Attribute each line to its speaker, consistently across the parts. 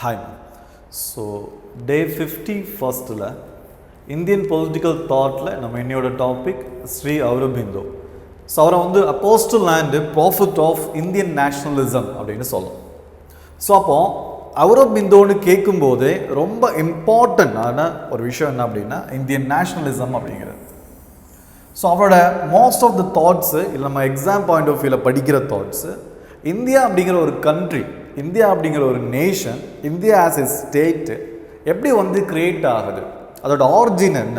Speaker 1: Hi. So, day 51st la Indian political thought la நம்ம இன்னையோட topic Sri Aurobindo. So அவரை வந்து apostle and prophet of Indian nationalism அப்படின்னு சொல்லலாம். ஸோ அப்போ Aurobindoன்னு கேட்கும்போதே ரொம்ப இம்பார்ட்டண்டான ஒரு விஷயம் என்ன அப்படின்னா இந்தியன் நேஷனலிசம் அப்படிங்கிறது. ஸோ அவரோட மோஸ்ட் ஆஃப் த தாட்ஸு இல்லை நம்ம எக்ஸாம் பாயிண்ட் ஆஃப் வியூவில் படிக்கிற தாட்ஸு இந்தியா அப்படிங்கிற ஒரு கண்ட்ரி, இந்தியா அப்படிங்கிற ஒரு nation, India as a state எப்படி வந்து கிரியேட் ஆகுது, அதோட ஆரிஜின் என்ன.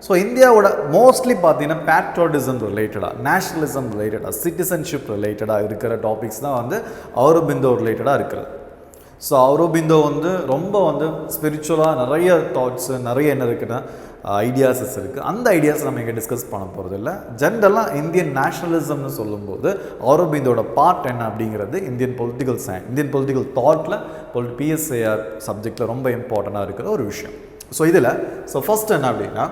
Speaker 1: ஸோ இந்தியாவோட மோஸ்ட்லி பார்த்தீங்கன்னா பேட்ரியாட்டிசம் ரிலேட்டடாக, நேஷனலிசம் ரிலேட்டடாக, சிட்டிசன்ஷிப் ரிலேட்டடாக இருக்கிற டாபிக்ஸ் தான் வந்து Aurobindo ரிலேட்டடாக இருக்கிறது. ஸோ Aurobindo வந்து ரொம்ப வந்து ஸ்பிரிச்சுவலாக நிறைய தாட்ஸு, நிறைய என்ன இருக்குன்னா ஐடியாஸஸ் இருக்குது. அந்த ஐடியாஸ் நம்ம இங்கே டிஸ்கஸ் பண்ண போகிறது இல்லை. ஜென்ரலாக இந்தியன் நேஷனலிசம்னு சொல்லும்போது Aurobindoட பார்ட் என்ன அப்படிங்கிறது Indian political science, Indian political தாட்டில் PSIR சப்ஜெக்டில் ரொம்ப இம்பார்ட்டண்ட்டாக இருக்கிற ஒரு விஷயம். ஸோ இதில் ஃபர்ஸ்ட் என்ன அப்படின்னா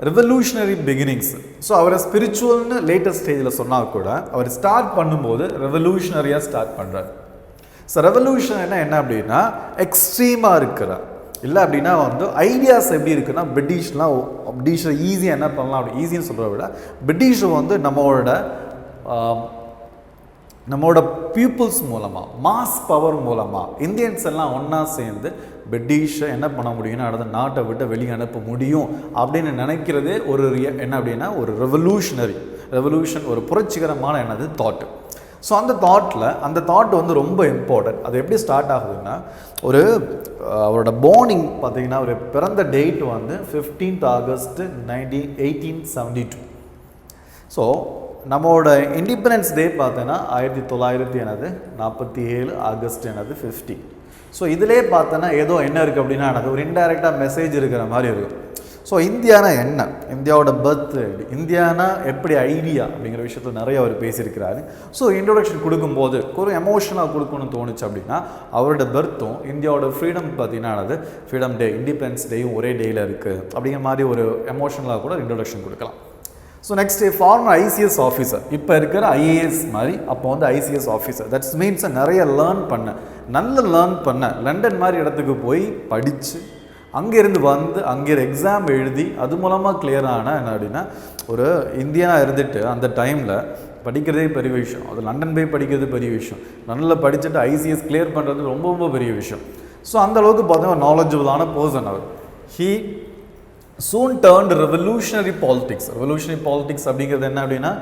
Speaker 1: ரெவல்யூஷனரி பிகினிங்ஸ். ஸோ அவரை ஸ்பிரிச்சுவல்னு லேட்டஸ்ட் ஸ்டேஜில் சொன்னால் கூட அவர் ஸ்டார்ட் பண்ணும்போது ரெவல்யூஷனரியாக ஸ்டார்ட் பண்ணுறார். ஸோ ரெவல்யூஷன் என்ன அப்படின்னா எக்ஸ்ட்ரீமாக இருக்கிறார், இல்லை அப்படின்னா வந்து ஐடியாஸ் எப்படி இருக்குன்னா பிரிட்டிஷை ஈஸியாக என்ன பண்ணலாம் அப்படி ஈஸின்னு சொல்கிறத விட பிரிட்டிஷை வந்து நம்மளோட பீப்புள்ஸ் மூலமாக, மாஸ் பவர் மூலமாக இந்தியன்ஸ் எல்லாம் ஒன்றா சேர்ந்து பிரிட்டிஷை என்ன பண்ண முடியும்னா அடுத்த நாட்டை விட்டு வெளியே அனுப்ப முடியும் அப்படின்னு நினைக்கிறதே ஒரு என்ன அப்படின்னா ஒரு ரெவல்யூஷன், ஒரு புரட்சிகரமான என்னது தாட்டு. ஸோ அந்த தாட் வந்து ரொம்ப இம்பார்ட்டன்ட். அது எப்படி ஸ்டார்ட் ஆகுதுன்னா அவரோட பார்னிங் பார்த்தீங்கன்னா ஒரு பிறந்த டேட் வந்து 15th August 1872. ஸோ நம்மளோட இண்டிபெண்டன்ஸ் டே பார்த்தோன்னா 1947 August 50. ஸோ இதிலே பார்த்தோன்னா ஏதோ என்ன இருக்குது அப்படின்னா எனக்கு ஒரு இன்டைரக்டாக மெசேஜ் இருக்கிற மாதிரி இருக்கும். ஸோ இந்தியானா என்ன, இந்தியாவோட பர்த், இந்தியானா எப்படி ஐடியா அப்படிங்கிற விஷயத்தில் நிறைய அவர் பேசியிருக்கிறாரு. ஸோ இன்ட்ரோடக்ஷன் கொடுக்கும்போது ஒரு எமோஷனாக கொடுக்கணும்னு தோணுச்சு அப்படின்னா அவரோட பர்த்தும் இந்தியாவோட ஃப்ரீடம் பார்த்தீங்கன்னா ஃப்ரீடம் டே, இண்டிபெண்டன்ஸ் டேயும் ஒரே டேயில் இருக்குது அப்படிங்கிற மாதிரி ஒரு எமோஷனலாக கூட இன்ட்ரோடக்ஷன் கொடுக்கலாம். So next former ICS officer, இப்போ இருக்கிற ஐஏஎஸ் மாதிரி அப்போ வந்து ஐசிஎஸ் ஆஃபீஸர். தட்ஸ் மீன்ஸ் நிறைய லேர்ன் பண்ண லண்டன் மாதிரி இடத்துக்கு போய் படித்து அங்கேருந்து வந்து அங்கே எக்ஸாம் எழுதி அது மூலமாக கிளியரான என்ன அப்படின்னா ஒரு இந்தியனாக இருந்துட்டு அந்த டைமில் படிக்கிறதே பெரிய விஷயம். அது லண்டன் போய் படிக்கிறது பெரிய விஷயம். லண்டனில் படிச்சுட்டு ஐசிஎஸ் கிளியர் பண்ணுறது ரொம்ப ரொம்ப பெரிய விஷயம். ஸோ அந்தளவுக்கு பார்த்தீங்கன்னா நாலேஜபிளான பர்சன் அவர். He soon turned revolutionary politics அப்படிங்கிறது என்ன அப்படின்னா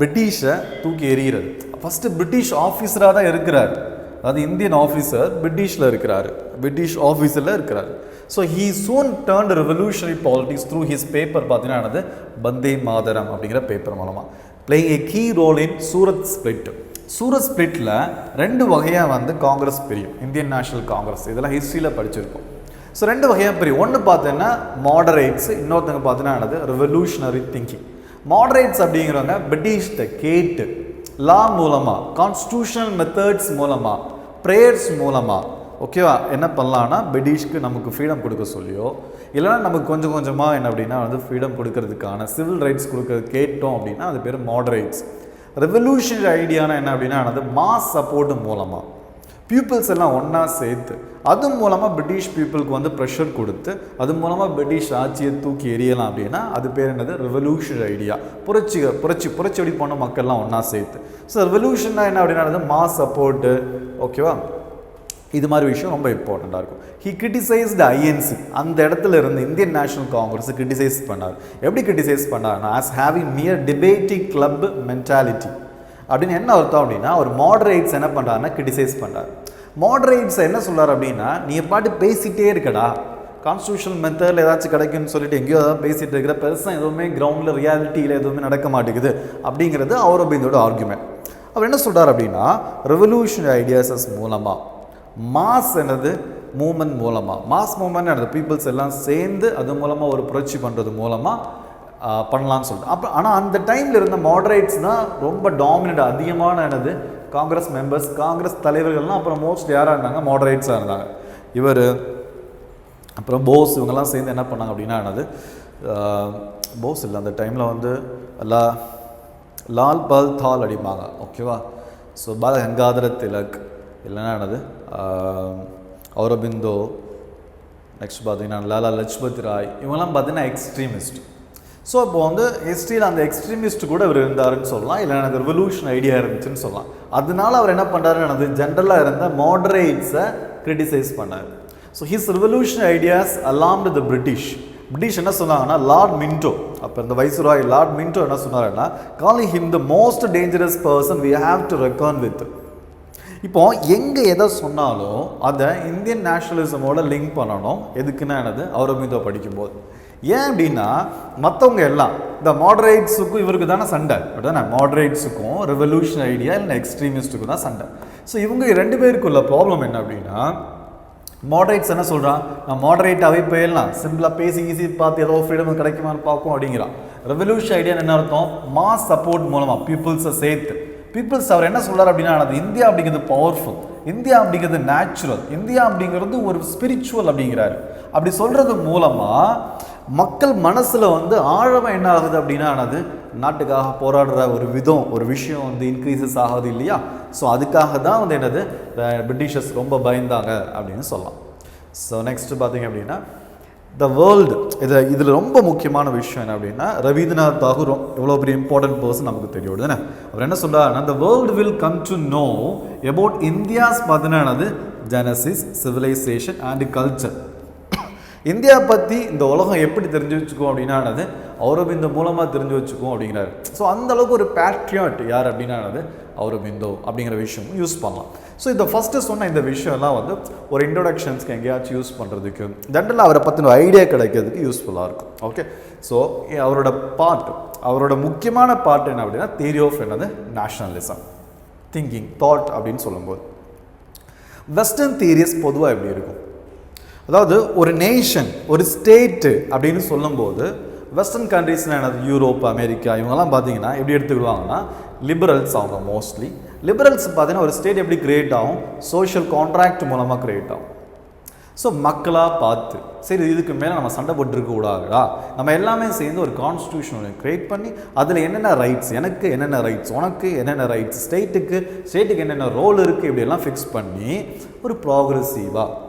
Speaker 1: பிரிட்டிஷை தூக்கி எறிகிறது. ஃபஸ்ட்டு பிரிட்டிஷ் ஆஃபீஸராக தான் இருக்கிறார், அதாவது இந்தியன் ஆஃபீஸர் பிரிட்டிஷில் இருக்கிறார். So he soon turned revolutionary politics through his paper பார்த்தீங்கன்னா பந்தே மாதரம் அப்படிங்கிற பேப்பர் மூலமாக playing A key role in Surat ஸ்பிளிட்டில் ரெண்டு வகையாக வந்து காங்கிரஸ் பிரியும், இந்தியன் நேஷனல் காங்கிரஸ். இதெல்லாம் ஹிஸ்ட்ரியில் படிச்சிருக்கோம். ஸோ ரெண்டு வகையாக பிரியும். ஒன்று பார்த்தீங்கன்னா மாடரேட்ஸ், இன்னொருத்தங்க பார்த்தீங்கன்னா ரெவல்யூஷனரி திங்கிங். மாடரேட்ஸ் அப்படிங்கிறவங்க பிரிட்டிஷ்ட கேட்டு லா மூலமாக, கான்ஸ்டியூஷனல் மெத்தட்ஸ் மூலமாக, ப்ரேயர்ஸ் மூலமாக ஓகேவா என்ன பண்ணலான்னா பிரிட்டிஷ்க்கு நமக்கு ஃப்ரீடம் கொடுக்க சொல்லியோ இல்லைனா நமக்கு கொஞ்சம் கொஞ்சமாக என்ன அப்படின்னா வந்து ஃப்ரீடம் கொடுக்கறதுக்கான சிவில் ரைட்ஸ் கொடுக்கறது கேட்டோம் அப்படின்னா அது பேர் மாடரேட்ஸ். ரெவல்யூஷனரி ஐடியானா என்ன அப்படின்னா மாஸ் சப்போர்ட் மூலமாக பீப்புள்ஸ் எல்லாம் ஒன்றா சேர்த்து அது மூலமாக பிரிட்டிஷ் பீப்புளுக்கு வந்து ப்ரெஷர் கொடுத்து அது மூலமாக பிரிட்டிஷ் ஆட்சியை தூக்கி எறியலாம் அப்படின்னா அது பேர் ரெவல்யூஷனரி ஐடியா. புரட்சி போன மக்கள்லாம் ஒன்றா சேர்த்து. ஸோ ரெவல்யூஷன்னா என்ன அப்படின்னா மாஸ் சப்போர்ட்டு ஓகேவா, இது மாதிரி விஷயம் ரொம்ப இம்பார்ட்டண்ட்டாக இருக்கும். ஹி கிரிட்டிசைஸ்டு ஐஎன்சி, அந்த இடத்துல இருந்து இந்தியன் நேஷனல் காங்கிரஸை கிரிட்டிசைஸ் பண்ணார். எப்படி கிரிட்டிசைஸ் பண்ணார்னா as having mere debating club mentality அப்படின்னு என்ன அர்த்தம் அப்படின்னா ஒரு மாடரேட்ஸ் என்ன பண்ணுறாருன்னா கிரிட்டிசைஸ் பண்ணுறாரு. மாடரேட்ஸ் என்ன சொல்கிறார் அப்படின்னா நீ பாட்டு பேசிகிட்டே இருக்கடா, கான்ஸ்டியூஷனல் மெத்தடில் ஏதாச்சும் கிடைக்குன்னு சொல்லிட்டு எங்கேயோ ஏதாவது பேசிகிட்டு இருக்கிற பெருசாக எதுவுமே கிரவுண்டில் ரியாலிட்டியில் எதுவுமே நடக்க மாட்டேங்குது அப்படிங்கிறது Aurobindoட ஆர்குமெண்ட். அவர் என்ன சொல்கிறார் அப்படின்னா ரெவல்யூஷனரி ஐடியாஸஸ் மூலமாக மாஸ் மூமெண்ட் மூலமாக, மாஸ் மூமெண்ட் பீப்புள்ஸ் எல்லாம் சேர்ந்து அது மூலமாக ஒரு புரட்சி பண்ணுறது மூலமாக பண்ணலான்னு சொல்லிட்டு அப்புறம் ஆனால் அந்த டைமில் இருந்த மாடரேட்ஸ் தான் ரொம்ப டாமினேட் அதிகமான காங்கிரஸ் மெம்பர்ஸ், காங்கிரஸ் தலைவர்கள்லாம் அப்புறம் மோஸ்ட் யாராக இருந்தாங்க மாடரேட்ஸாக இருந்தாங்க. இவர் அப்புறம் போஸ் இவங்கெல்லாம் சேர்ந்து என்ன பண்ணாங்க அப்படின்னா போஸ் இல்லை அந்த டைமில் வந்து லால் பல் தால் அடிப்பாங்க ஓகேவா. ஸோ பால கங்காதர திலக் இல்லைன்னா Aurobindo, நெக்ஸ்ட் பார்த்தீங்கன்னா லாலா லஜ்பத் ராய், இவங்கெல்லாம் பார்த்தீங்கன்னா எக்ஸ்ட்ரீமிஸ்ட். ஸோ இப்போ வந்து ஹிஸ்ட்ரியில் அந்த எக்ஸ்ட்ரீமிஸ்ட் கூட இவர் இருந்தாருன்னு சொல்லலாம், இல்லை எனக்கு ரெவல்யூஷன் ஐடியா இருந்துச்சுன்னு சொல்லலாம். அதனால அவர் என்ன பண்ணுறாரு, எனது ஜென்ரலாக இருந்த மாடரேட்ஸை கிரிட்டிசைஸ் பண்ணார். So his revolution ideas alarmed the British என்ன சொன்னாங்கன்னா, லார்ட் மின்டோ, அப்போ இந்த வைஸ்ராய் லார்ட் மின்டோ என்ன சொன்னாருன்னா, calling him the most dangerous person we have to reckon with. இப்போ எங்கே எதை சொன்னாலும் அதை இந்தியன் நேஷனலிசமோட லிங்க் பண்ணணும். எதுக்குன்னா என்னது, அவுரோபிந்தோ படிக்கும்போது. ஏன் அப்படின்னா மற்றவங்க எல்லாம் இந்த மாடரேட்ஸுக்கும் இவருக்கு தானே சண்டை, அப்படின்னா மாடரேட்ஸுக்கும் ரெவல்யூஷன் ஐடியா இல்லை எக்ஸ்ட்ரீமிஸ்ட்டுக்கும் தான் சண்டை. ஸோ இவங்க ரெண்டு பேருக்குள்ள ப்ராப்ளம் என்ன அப்படின்னா, மாடரேட்ஸ் என்ன சொல்கிறான், நான் மாடரேட்டாகவே போயிடலாம், சிம்பிளாக பேசி ஈஸி பார்த்து ஏதோ ஃப்ரீடம் கிடைக்குமான்னு பார்க்கும் அப்படிங்கிறான். ரெவல்யூஷன் ஐடியா என்ன அர்த்தம், மாஸ் சப்போர்ட் மூலமாக பீப்புள்ஸை சேர்த்து பீப்புள்ஸ் அவர் என்ன சொல்கிறார் அப்படின்னா, இந்தியா அப்படிங்கிறது பவர்ஃபுல், இந்தியா அப்படிங்கிறது நேச்சுரல், இந்தியா அப்படிங்கிறது ஒரு ஸ்பிரிச்சுவல் அப்படிங்கிறாரு. அப்படி சொல்கிறது மூலமாக மக்கள் மனசில் வந்து ஆழமாக என்ன ஆகுது அப்படின்னா, நாட்டுக்காக போராடுற ஒரு விதம், ஒரு விஷயம் வந்து இன்க்ரீசஸ் ஆகுது இல்லையா. ஸோ அதுக்காக தான் வந்து என்னது பிரிட்டிஷர்ஸ் ரொம்ப பயந்தாங்க அப்படின்னு சொல்லலாம். ஸோ நெக்ஸ்ட் பார்த்தீங்க அப்படின்னா த வேர்ல்டு, இதில் ரொம்ப முக்கியமான விஷயம் என்ன அப்படின்னா, ரவீந்திரநாத் தாகூர் எவ்வளோ பெரிய இம்பார்ட்டன்ட் பர்சன் நமக்கு தெரியும் தானே. அவர் என்ன சொல்கிறாருன்னா, the world will come to know about India's பார்த்தீங்கன்னா genesis, civilization and culture. India பற்றி இந்த உலகம் எப்படி தெரிஞ்சு வச்சுக்கோம் அப்படின்னா, அவுரோபிந்தோ மூலமாக தெரிஞ்சு வச்சுக்கோம் அப்படிங்கிறாரு. ஸோ அந்த அளவுக்கு ஒரு பேட்ரியாட் யார் அப்படின்னா அவுரோபிந்தோ அப்படிங்கிற விஷயம் யூஸ் பண்ணலாம். ஸோ இந்த ஃபஸ்ட்டு சொன்ன இந்த விஷயம்லாம் வந்து ஒரு இன்ட்ரோடக்ஷன்ஸ்க்கு எங்கேயாச்சும் யூஸ் பண்ணுறதுக்கு, ஜென்ரலாக அவரை பற்றின ஐடியா கிடைக்கிறதுக்கு யூஸ்ஃபுல்லாக இருக்கும். ஓகே, ஸோ அவரோட முக்கியமான பார்ட் என்ன அப்படின்னா, theory of nationalism thinking thought அப்படின்னு சொல்லும்போது, வெஸ்டர்ன் தியரிஸ் பொதுவாக எப்படி இருக்கும், அதாவது ஒரு நேஷன் ஒரு ஸ்டேட்டு அப்படின்னு சொல்லும்போது வெஸ்டர்ன் கண்ட்ரீஸ்னால் என்னது, யூரோப், அமெரிக்கா, இவங்கெல்லாம் பார்த்தீங்கன்னா எப்படி எடுத்துக்குவாங்கன்னா லிபரல்ஸ். அவங்க மோஸ்ட்லி லிபரல்ஸ் பார்த்தீங்கன்னா ஒரு ஸ்டேட் எப்படி கிரியேட் ஆகும், சோஷியல் கான்ட்ராக்ட் மூலமாக கிரியேட் ஆகும். ஸோ மக்களாக பார்த்து சரி இதுக்கு மேலே நம்ம சண்டை போட்டுருக்க கூடாதுடா, நம்ம எல்லாமே சேர்ந்து ஒரு கான்ஸ்டியூஷன் ஒன்று கிரியேட் பண்ணி அதில் என்னென்ன ரைட்ஸ், எனக்கு என்னென்ன ரைட்ஸ், உனக்கு என்னென்ன ரைட்ஸ், ஸ்டேட்டுக்கு என்னென்ன ரோல் இருக்குது, இப்படியெல்லாம் ஃபிக்ஸ் பண்ணி ஒரு ப்ராக்ரெசிவாக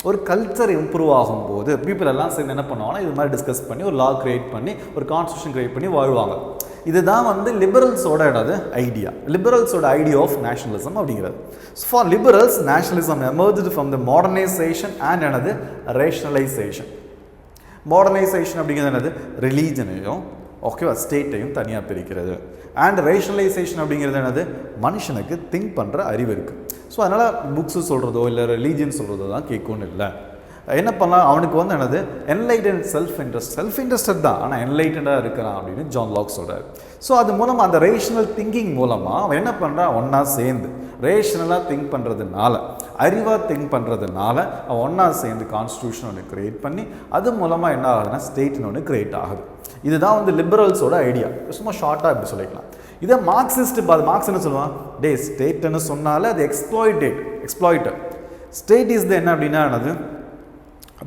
Speaker 1: ஒரு கல்ச்சர் இம்ப்ரூவ் ஆகும்போது பீப்புள் எல்லாம் சேர்ந்து என்ன பண்ணுவாங்கன்னா இது மாதிரி டிஸ்கஸ் பண்ணி ஒரு லா கிரியேட் பண்ணி ஒரு கான்ஸ்டியூஷன் கிரியேட் பண்ணி வாழ்வாங்க. இதுதான் வந்து லிபரல்ஸோட ஐடியா, லிபரல்ஸோட ஐடியா ஆஃப் நேஷனலிசம் அப்படிங்கிறது. For liberals nationalism emerged from the modernisation and rationalisation. Modernisation அப்படிங்கிறது ரிலீஜனையும் ஓகேவா ஸ்டேட்டையும் தனியாக பிரிக்கிறது. அண்ட் ரேஷனலைசேஷன் அப்படிங்கிறது மனுஷனுக்கு திங்க் பண்ணுற அறிவு இருக்குது. ஸோ அதனால் புக்ஸு சொல்கிறதோ இல்லை ரிலீஜன் சொல்கிறதோ தான் கேட்கும்னு இல்லை. என்ன பண்ணலாம், அவனுக்கு வந்து என்லைட்டன்ட் செல்ஃப் இன்ட்ரெஸ்டட் தான், ஆனால் என்லைட்டடாக இருக்கிறான் அப்படின்னு ஜான் லாக் சொல்கிறார். ஸோ அது மூலமாக அந்த ரேஷனல் திங்கிங் மூலமாக அவன் என்ன பண்ணுறான், ஒன்றா சேர்ந்து ரேஷனலாக திங்க் பண்ணுறதுனால, அறிவாக திங்க் பண்ணுறதுனால அவன் ஒன்றா சேர்ந்து கான்ஸ்டியூஷன் ஒன்று கிரியேட் பண்ணி அது மூலமாக என்ன ஆகுதுன்னா ஸ்டேட்னு ஒன்று கிரியேட் ஆகுது. இதுதான் வந்து லிபரல்ஸோட ஐடியா. சும்மா ஷார்ட்டாக இப்படி சொல்லிக்கலாம். இதை மார்க்சிஸ்ட் மார்க்ஸ் என்ன சொல்லுவான், ஸ்டேட்னு சொன்னாலே அது எக்ஸ்ப்ளாய்டர். ஸ்டேட் இஸ் என்ன அப்படின்னா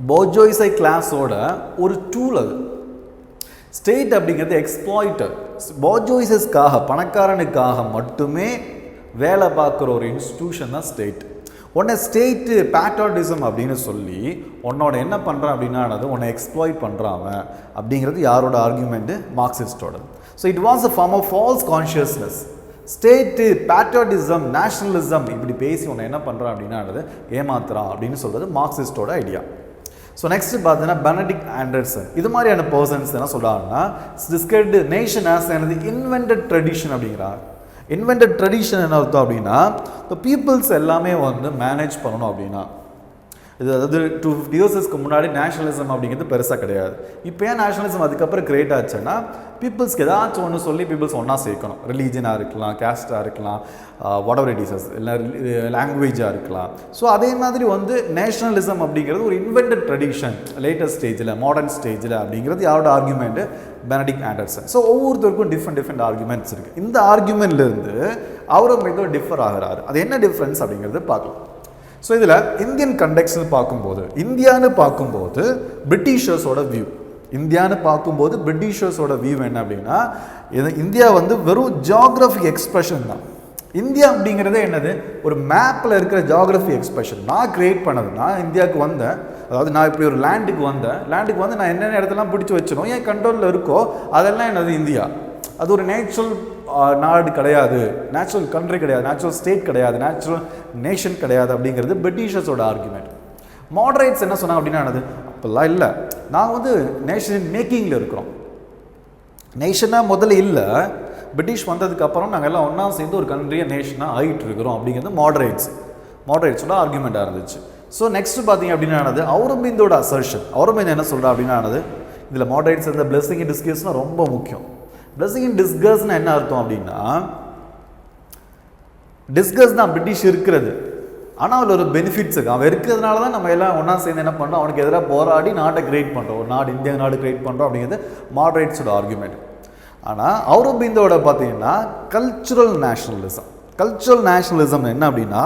Speaker 1: போர்ஜோய்ஸை கிளாஸோட ஒரு டூல். அது ஸ்டேட் அப்படிங்கிறது எக்ஸ்ப்ளாய்டர், போர்ஜோய்ஸஸ்க்காக பணக்காரனுக்காக மட்டுமே வேலை பார்க்குற ஒரு இன்ஸ்டிடியூஷன் தான் ஸ்டேட். உன்னை ஸ்டேட்டு பேட்ரியாட்டிசம் அப்படின்னு சொல்லி உன்னோட என்ன பண்ணுறான் அப்படின்னா உன்னை எக்ஸ்ப்ளாய்ட் பண்ணுறான் அப்படிங்கிறது யாரோட ஆர்குமெண்ட்டு, மார்க்சிஸ்டோட. So it was a form of false consciousness. State patriotism nationalism இப்படி பேசி உன்னை என்ன பண்ணுறான் அப்படின்னா ஏமாத்துறான் அப்படின்னு சொல்கிறது மார்க்சிஸ்டோட ஐடியா. ஸோ நெக்ஸ்ட் பார்த்தீங்கன்னா பெனடிக்ட் ஆண்டர்சன் இது மாதிரியான பர்சன்ஸ் என்ன சொல்கிறாங்கன்னா, described nation as invented tradition அப்படிங்கிறார். இன்வென்டட் ட்ரெடிஷன் என்ன அர்த்தம் அப்படின்னா, இந்த பீப்புள்ஸ் எல்லாமே வந்து மேனேஜ் பண்ணணும் அப்படின்னா. இது அதாவது 250 இயர்ஸ்க்கு முன்னாடி நேஷனலிசம் அப்படிங்கிறது பெருசாக கிடையாது. இப்போ ஏன் நேஷனலிசம் அதுக்கப்புறம் கிரியேட் ஆச்சுன்னா, பீப்புள்ஸ்க்கு ஏதாச்சும் ஒன்று சொல்லி பீப்புள்ஸ் ஒன்றா சேர்க்கணும். ரிலீஜனாக இருக்கலாம், கேஸ்டாக இருக்கலாம், whatever it is, இல்லை லாங்குவேஜாக இருக்கலாம். ஸோ அதே மாதிரி வந்து நேஷனலிசம் அப்படிங்கிறது ஒரு இன்வென்டட் ட்ரெடிஷன் லேட்டஸ்ட் ஸ்டேஜில், மாடர்ன் ஸ்டேஜில் அப்படிங்கிறது யாரோட ஆர்குமெண்ட்டு, பெனடிக்ட் ஆண்டர்சன். ஸோ ஒவ்வொருத்தருக்கும் டிஃப்ரெண்ட் ஆர்குமெண்ட்ஸ் இருக்குது. இந்த ஆர்குமெண்ட்லேருந்து Aurobindo டிஃபர் ஆகிறாரு. அது என்ன டிஃப்ரென்ஸ் அப்படிங்கிறது பார்க்கலாம். ஸோ இதில் இந்தியன் கண்டெக்ஸ்ட்னு பார்க்கும்போது, இந்தியான்னு பார்க்கும்போது பிரிட்டிஷர்ஸோட வியூ, இந்தியான்னு பார்க்கும்போது பிரிட்டிஷர்ஸோட வியூ என்ன அப்படின்னா, இந்தியா வந்து வெறும் ஜியாகிரபிக் எக்ஸ்பிரஷன் தான். இந்தியா அப்படிங்கிறதே என்னது, ஒரு மேப்பில் இருக்கிற ஜியாகிரஃபி எக்ஸ்பிரஷன். நான் கிரியேட் பண்ணது. நான் இந்தியாவுக்கு வந்தேன், அதாவது நான் இப்படி ஒரு லேண்டுக்கு வந்து நான் என்னென்ன இடத்தெல்லாம் பிடிச்சி வச்சிடும் என் கண்ட்ரோலில் இருக்கோ அதெல்லாம் என்னது இந்தியா. அது ஒரு நேச்சுரல் நாடு கிடையாது, நேச்சுரல் கண்ட்ரி கிடையாது, நேச்சுரல் ஸ்டேட் கிடையாது, நேச்சுரல் நேஷன் கிடையாது அப்படிங்கிறது பிரிட்டிஷர்ஸோட ஆர்குமெண்ட். மாடரேட்ஸ் என்ன சொன்னாங்க அப்படின்னா என்னது, அப்போல்லாம் இல்லை, நாங்கள் வந்து நேஷன் மேக்கிங்கில் இருக்கிறோம். நேஷனாக முதல்ல இல்லை, பிரிட்டிஷ் வந்ததுக்கப்புறம் நாங்கள் எல்லாம் ஒன்றா சேர்ந்து ஒரு கண்ட்ரியாக நேஷனாக ஆகிட்டு இருக்கிறோம் அப்படிங்கிறது மாடரேட்ஸோட ஆர்குமெண்ட்டாக இருந்துச்சு. ஸோ நெக்ஸ்ட் பார்த்தீங்க அப்படின்னா அவுரபிந்தோட அசர்ஷன். அவுரபிந்தோ என்ன சொல்கிறா அப்படின்னா இதில் மாடரேட்ஸ் இந்த பிளெஸிங் இன் டிஸ்கஸ்னால் ரொம்ப முக்கியம். பிளெஸிங் இன் டிஸ்கஸ்னால் என்ன அர்த்தம் அப்படின்னா, டிஸ்கஸ் தான் பிரிட்டிஷ் இருக்கிறது, ஆனால் அதில் ஒரு பெனிஃபிட்ஸ் இருக்குது. அவன் இருக்கிறதுனால தான் நம்ம எல்லாம் ஒன்றா சேர்ந்து என்ன பண்ணுறோம், அவனுக்கு எதிராக போராடி நாட்டை கிரியேட் பண்ணுறோம், ஒரு நாடு இந்தியா நாடு கிரியேட் பண்ணுறோம் அப்படிங்கிறது மாடரேட்ஸோட ஆர்குமெண்ட். ஆனால் அவுரோபிந்தோட பார்த்தீங்கன்னா கல்ச்சுரல் நேஷனலிசம் என்ன அப்படின்னா,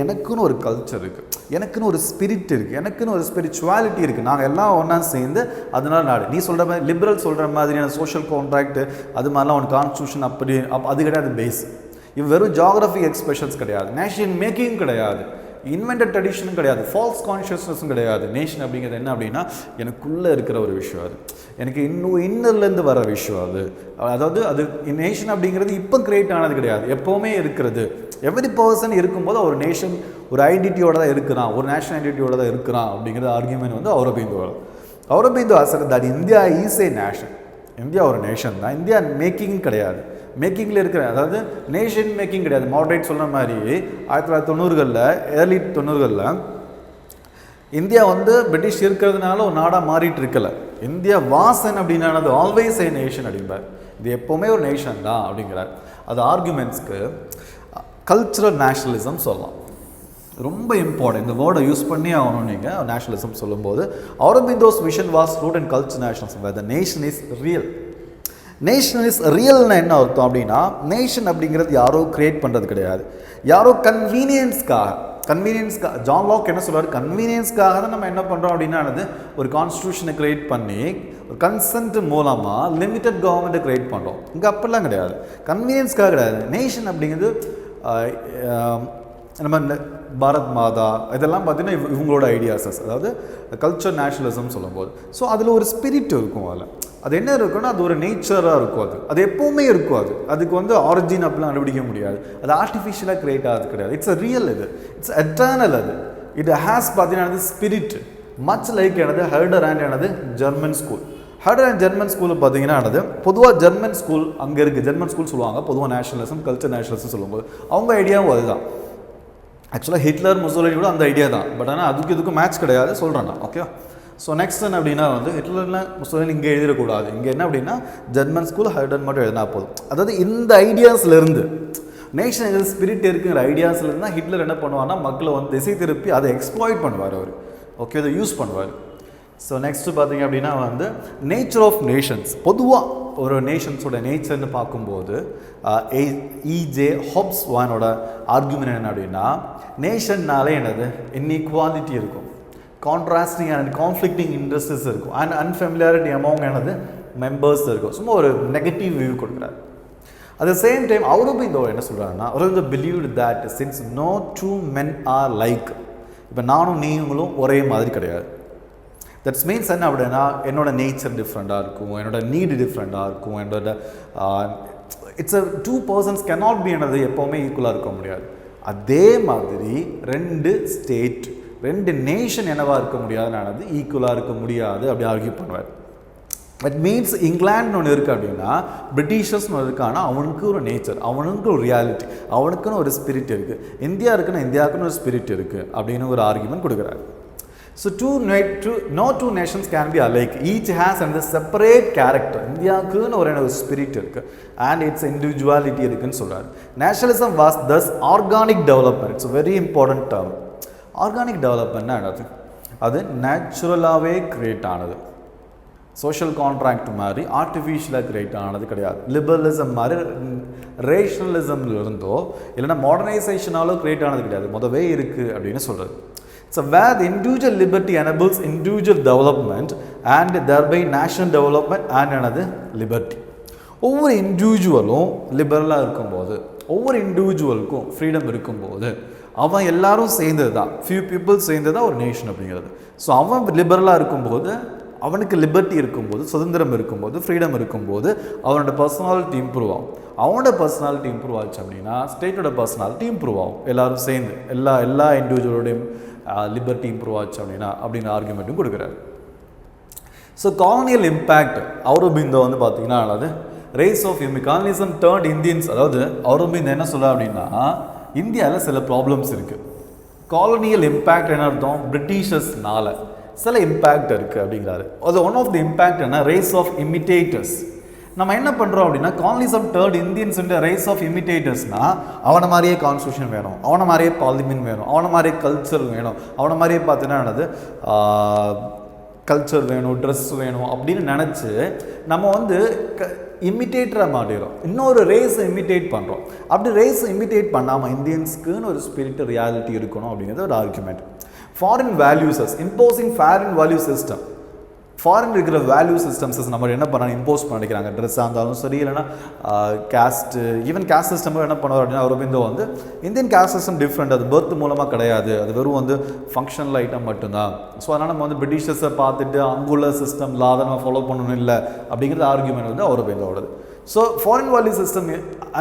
Speaker 1: எனக்குன்னு ஒரு கல்ச்சர் இருக்குது, எனக்குன்னு ஒரு ஸ்பிரிட் இருக்குது, எனக்குன்னு ஒரு ஸ்பிரிச்சுவாலிட்டி இருக்குது, நாங்கள் எல்லாம் ஒன்றா சேர்ந்து அதனால நாடு. நீ சொல்கிற மாதிரி லிபரல் சொல்கிற மாதிரியான சோஷியல் கான்ட்ராக்ட் அது மாதிரிலாம் ஒரு கான்ஸ்டியூஷன் அப்படி அது கிடையாது பேஸ். இது வெறும் ஜியாகிரஃபிக் எக்ஸ்பிரஷன்ஸ் கிடையாது, நேஷன் மேக்கிங் கிடையாது, இன்வென்டட் ட்ரெடிஷனும் கிடையாது, ஃபால்ஸ் கான்ஷியஸ்னஸும் கிடையாது. நேஷன் அப்படிங்கிறது என்ன அப்படின்னா எனக்குள்ளே இருக்கிற ஒரு விஷயம், அது எனக்கு இன்னர்லேருந்து வர விஷயம். அதாவது அது நேஷன் அப்படிங்கிறது இப்போ கிரியேட் ஆனது கிடையாது, எப்போவுமே இருக்கிறது. எவ்ரி பர்சன் இருக்கும்போது ஒரு நேஷன் ஒரு ஐடென்டிட்டியோட தான் இருக்கிறான், ஒரு நேஷனல் ஐடென்டிட்டியோட தான் இருக்கிறான் அப்படிங்கிற ஆர்குமெண்ட் வந்து அவுரோபிந்தோ அசர் that India is a nation. India ஒரு நேஷன் தான், இந்தியா மேக்கிங் கிடையாது, மேக்கிங்கில் இருக்கிற அதாவது நேஷன் மேக்கிங் கிடையாது. மாடரேட் சொல்கிற மாதிரி 1990களில் ஏர்லி 90களில் இந்தியா வந்து பிரிட்டிஷ் இருக்கிறதுனால ஒரு நாடாக மாறிட்டு இருக்கல. இந்தியா வாசன் அப்படின்னா ஆல்வேஸ் ஏ நேஷன் அப்படிம்பார், இது எப்போவுமே ஒரு நேஷன் தான் அப்படிங்கிறார். அது ஆர்குமெண்ட்ஸ்க்கு கல்ச்சுரல் நேஷனலிசம் சொல்லலாம். ரொம்ப இம்பார்ட்டன்ட், இந்த வேர்டை யூஸ் பண்ணி ஆகணும் நீங்கள் நேஷனலிசம் சொல்லும்போது. Aurobindo's vision was root and culture nationalism where the nation is real. Nation is ரியல்னா என்ன அர்த்தம் அப்படின்னா, நேஷன் அப்படிங்கிறது யாரோ கிரியேட் பண்ணுறது கிடையாது, யாரோ கன்வீனியன்ஸ்க்காக ஜான் லாக் என்ன சொல்கிறார், கன்வீனியன்ஸ்க்காக தான் நம்ம என்ன பண்ணுறோம் அப்படின்னா ஒரு கான்ஸ்டியூஷனை கிரியேட் பண்ணி ஒரு கன்சென்ட் மூலமாக லிமிட்டட் கவர்மெண்ட்டை கிரியேட் பண்ணுறோம். இங்கே அப்படிலாம் கிடையாது, கன்வீனியன்ஸ்க்காக கிடையாது. நேஷன் அப்படிங்கிறது நம்ம பாரத் மாதா இதெல்லாம் பார்த்தீங்கன்னா இவங்களோட ஐடியாஸஸ், அதாவது கல்ச்சர் நேஷனலிசம் சொல்லும்போது. ஸோ அதில் ஒரு ஸ்பிரிட் இருக்கும், அது என்ன இருக்குன்னா அது ஒரு நேச்சராக இருக்கும், அது எப்போவுமே இருக்கும். அதுக்கு வந்து ஆரிஜின் அப்படிலாம் கண்டுபிடிக்க முடியாது, அது ஆர்டிஃபிஷியலாக கிரியேட் ஆகிறது கிடையாது. It's real, it's eternal. It has பார்த்தீங்கன்னா spirit much like Herder and German school. Herder and German ஸ்கூலில் பார்த்தீங்கன்னா பொதுவாக ஜெர்மன் ஸ்கூல் அங்கே இருக்குது, ஜெர்மன் ஸ்கூல் சொல்லுவாங்க பொதுவாக நேஷனலிசம் கல்ச்சர் நேஷனலிசம் சொல்லும்போது அவங்க ஐடியாவும் அதுதான். ஆக்சுவலாக ஹிட்லர் முசோலினி கூட அந்த ஐடியா தான், பட் ஆனால் இதுக்கும் மேட்ச் கிடையாது சொல்கிறேன் நான். ஓகே, ஸோ நெக்ஸ்ட் என்ன அப்படின்னா ஹிட்லர்ல முசோலினி இங்கே எழுதிடக்கூடாது, இங்கே என்ன அப்படின்னா ஜெர்மன் ஸ்கூல் ஹெர்டர் மட்டும் எழுதினா போதும். அதாவது இந்த ஐடியாஸ்லேருந்து நேஷனல் ஸ்பிரிட் இருக்குங்கிற ஐடியாஸ்லேருந்து தான் ஹிட்லர் என்ன பண்ணுவார்னா மக்களை வந்து திசை திருப்பி அதை எக்ஸ்ப்ளாய்ட் பண்ணுவார் அவர். ஓகே, அதை யூஸ் பண்ணுவார். ஸோ நெக்ஸ்ட்டு பார்த்தீங்க அப்படின்னா நேச்சர் ஆஃப் நேஷன்ஸ். பொதுவாக ஒரு நேஷன்ஸோட நேச்சர்னு பார்க்கும்போது E.J. ஹாப்ஸ்வானோட ஆர்குமெண்ட் என்ன அப்படின்னா, நேஷன்னாலே என்னது இன்இக்வாலிட்டி இருக்கும், கான்ட்ராஸ்டிங் அண்ட் கான்ஃப்ளிக்டிங் இன்ட்ரெஸ்ட்ஸ் இருக்கும், அண்ட் அன்ஃபெமிலியாரிட்டி அமௌங் என்னது மெம்பர்ஸ் இருக்கும். சும்மா ஒரு நெகட்டிவ் வியூ கொடுக்குறாரு. At the same time Aurobindo என்ன சொல்கிறாருன்னா, அவர் believed that since no two men are like, இப்போ நானும் நீங்களும் ஒரே மாதிரி கிடையாது. தட்ஸ் மீன்ஸ் என்ன அப்படின்னா என்னோட நேச்சர் டிஃப்ரெண்ட்டாக இருக்கும், என்னோட நீடு டிஃப்ரெண்ட்டாக இருக்கும், என்னோட it's a two persons cannot be என்னது எப்போவுமே ஈக்குவலாக இருக்க முடியாது. அதே மாதிரி ரெண்டு ஸ்டேட் ரெண்டு நேஷன் என்னவாக இருக்க முடியாதுன்னு ஈக்குவலாக இருக்க முடியாது அப்படி ஆர்கியூ பண்ணுவார். பட் மீன்ஸ் இங்கிலாண்டுன்னு ஒன்று இருக்குது அப்படின்னா பிரிட்டிஷர்ஸ்னு ஒன்று இருக்குது, ஆனால் அவனுக்கு ஒரு நேச்சர், அவனுக்கு ஒரு ரியாலிட்டி, அவனுக்குன்னு ஒரு ஸ்பிரிட் இருக்குது. இந்தியா இருக்குன்னா இந்தியாவுக்குன்னு ஒரு ஸ்பிரிட் இருக்குது அப்படின்னு ஒரு ஆர்கியூமெண்ட் கொடுக்குறாரு. So no two nations can be alike. Each has a separate character. இந்தியாவுக்குன்னு ஒரு ஸ்பிரிட் இருக்குது அண்ட் இட்ஸ் இண்டிவிஜுவாலிட்டி இருக்குன்னு சொல்கிறார். Nationalism was thus organic development. It's very important term. Organic டெவலப்மெண்ட்னா என்னது, அது நேச்சுரலாகவே க்ரியேட் ஆனது, சோஷியல் கான்ட்ராக்ட் மாதிரி ஆர்டிஃபிஷியலாக க்ரியேட் ஆனது கிடையாது. லிபரலிசம் மாதிரி ரேஷனலிசம்ல இருந்தோ இல்லைன்னா மாடர்னைசேஷனாலோ க்ரியேட் ஆனது கிடையாது, முதவே இருக்குது அப்படின்னு சொல்கிறது. So where the individual liberty enables individual development and thereby national development and another liberty. ஒவ்வொரு இண்டிவிஜுவலும் லிபரலாக இருக்கும்போது, ஒவ்வொரு இண்டிவிஜுவலுக்கும் ஃப்ரீடம் இருக்கும்போது, அவன் எல்லாரும் சேர்ந்தது தான், ஃபியூ பீப்புள் சேர்ந்தது தான் ஒரு நேஷன் அப்படிங்கிறது. ஸோ அவன் லிபரலாக இருக்கும்போது, அவனுக்கு லிபர்ட்டி இருக்கும்போது, சுதந்திரம் இருக்கும்போது, ஃப்ரீடம் இருக்கும்போது அவனோட பர்சனாலிட்டி இம்ப்ரூவ் ஆகும். அவனோட பர்சனாலிட்டி இம்ப்ரூவ் ஆச்சு அப்படின்னா ஸ்டேட்டோட பர்சனாலிட்டி இம்ப்ரூவ் ஆகும். எல்லோரும் சேர்ந்து எல்லா இண்டிவிஜுவலோடையும் லிபர்ட்டி இம்ப்ரூவ் ஆச்சு அப்படிங்கிற ஆர்குமெண்ட்டும் கொடுக்குறாரு. ஸோ காலனியல் இம்பேக்ட் அவுரோபிந்தோ வந்து பார்த்தீங்கன்னா அது race of colonialism turned Indians. அதாவது அவுரோபிந்தோ என்ன சொல்ல அப்படின்னா இந்தியாவில் சில ப்ராப்ளம்ஸ் இருக்குது. காலனியல் இம்பேக்ட் என்ன அர்த்தம்? பிரிட்டிஷர்ஸ்னால சில இம்பேக்ட் இருக்குது அப்படிங்கிறாரு. அது ஒன் ஆஃப் தி இம்பேக்ட் என்ன? Race of imitators. நம்ம என்ன பண்ணுறோம் அப்படின்னா காலனிசம் டர்ன்ட் இந்தியன்ஸ் என்ற ரேஸ் ஆஃப் இமிட்டேட்டர்ஸ்னால் அவனை மாதிரியே கான்ஸ்டியூஷன் வேணும், அவனை மாதிரியே பார்லிமெண்ட் வேணும், அவனை மாதிரியே கல்ச்சர் வேணும், அவனை மாதிரியே பார்த்தீங்கன்னா என்னது கல்ச்சர் வேணும், ட்ரெஸ் வேணும் அப்படின்னு நினச்சி நம்ம வந்து இமிட்டேட்டராக மாட்டிடுறோம். இன்னொரு ரேஸை இமிட்டேட் பண்ணுறோம். அப்படி ரேஸை இமிட்டேட் பண்ணாமல் இந்தியன்ஸ்க்குன்னு ஒரு ஸ்பிரிட் ரியாலிட்டி இருக்கணும் அப்படிங்கிறது ஒரு ஆர்குமெண்ட். ஃபாரின் வேல்யூஸஸ் imposing foreign value system. Foreign இருக்கிற வேல்யூ சிஸ்டம்ஸஸ் நம்ம என்ன பண்ணாங்க, இம்போஸ் பண்ணிக்கிறாங்க. ட்ரெஸ்ஸாக இருந்தாலும் சரி, இல்லைனா கேஸ்ட்டு, ஈவன் கேஸ்ட் சிஸ்டம் என்ன பண்ணுவார் அப்படின்னா அவுரோபிந்தோ வந்து இந்தியன் கேஸ்ட் சிஸ்டம் டிஃப்ரெண்ட், அது பர்த் மூலமாக கிடையாது, அது வெறும் வந்து ஃபங்க்ஷனல் ஐட்டம் மட்டும்தான். ஸோ அதனால் நம்ம வந்து பிரிட்டிஷர்ஸை பார்த்துட்டு அங்குள்ள சிஸ்டம் லா தான் நம்ம ஃபாலோ பண்ணணும் இல்லை அப்படிங்கிறது ஆர்குமெண்ட் வந்து அவுரோபிந்தோடது. So foreign value system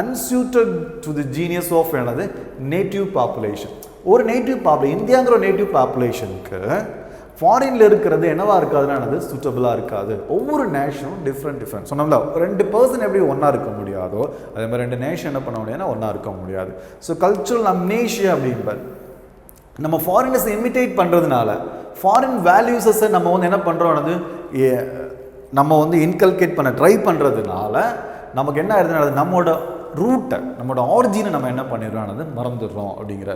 Speaker 1: unsuited to the genius of என்னது நேட்டிவ் பாப்புலேஷன். ஒரு நேட்டிவ் இந்தியாங்கிற நேட்டிவ் பாப்புலேஷனுக்கு ஃபாரினில் இருக்கிறது என்னவா இருக்காதுன்னா அது சூட்டபிளாக இருக்காது. ஒவ்வொரு நேஷனும் டிஃப்ரெண்ட் சொன்னோம்ல, 2% எப்படி ஒன்றா இருக்க முடியாதோ அதே மாதிரி 2 நேஷன் என்ன பண்ண முடியாதுன்னா ஒன்றா இருக்க முடியாது. ஸோ கல்ச்சுரல் அம்னேஷியா அப்படின்பார். நம்ம ஃபாரினர்ஸை இமிட்டேட் பண்ணுறதுனால ஃபாரின் வேல்யூஸஸை நம்ம வந்து என்ன பண்ணுறோம், நம்ம வந்து இன்கல்கேட் பண்ண ட்ரை பண்ணுறதுனால நமக்கு என்ன ஆயிருதுன்னா நம்மளோட ரூட்டை, நம்மளோட ஆரிஜினை நம்ம என்ன பண்ணிடுறோம் மறந்துடுறோம் அப்படிங்கிற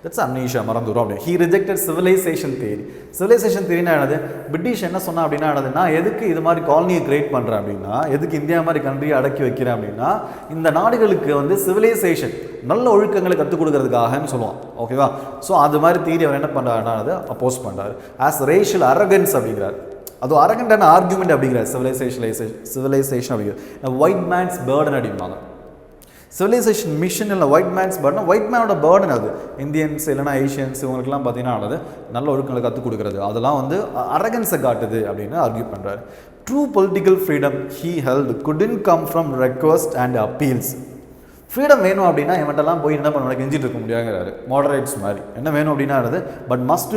Speaker 1: தட்ஸ் அம்னீஷியா, மறந்துடுறோம் அப்படி. He rejected civilisation theory. Civilisation தியரினா என்னது? பிரிட்டிஷ் என்ன சொன்னா அப்படின்னா என்னது, நான் எதுக்கு இது மாதிரி காலனியை கிரியேட் பண்ணுறேன் அப்படின்னா, எதுக்கு இந்தியா மாதிரி கண்ட்ரியை அடக்கி வைக்கிறேன் அப்படின்னா இந்த நாடுகளுக்கு வந்து சிவிலைசேஷன் நல்ல ஒழுக்கங்களை கற்றுக் கொடுக்கறதுக்காகன்னு சொல்லுவான். ஓகேவா? ஸோ அது மாதிரி தியரி அவர் என்ன பண்ணுறாருன்னா அதை அப்போஸ் பண்ணுறாரு. ஆஸ் ரேஷியல் அரகன்ஸ் அப்படிங்கிறார். அது அரகண்டான ஆர்குமெண்ட் அப்படிங்கிறார். சிவிலைசேஷன் அப்படிங்கிறது ஒயிட் மேன்ஸ் பேர்டன் அப்படிம்பாங்க. சிவிலைசேஷன் மிஷன் இல்லை ஒயிட் மேன்ஸ் பேர்டன், ஒயிட் மேனோட பேர்டன் அது. இந்தியன்ஸ் இல்லைனா ஏஷியன்ஸ் இவங்களுக்குலாம் பார்த்தீங்கன்னா அது நல்ல ஒழுக்கங்களை கற்றுக் கொடுக்குறது, அதெல்லாம் வந்து அரகன்ஸை காட்டுது அப்படின்னு ஆர்கியூ பண்ணுறாரு. True political freedom he held couldn't come from request and appeals. Freedom வேணும் அப்படின்னா இவன்ட்டெல்லாம் போய் என்ன பண்ண கெஞ்சிட்டு இருக்க முடியாங்கிறாரு. மாடரேட்ஸ் மாதிரி என்ன வேணும் அப்படின்னா பட் மஸ்ட்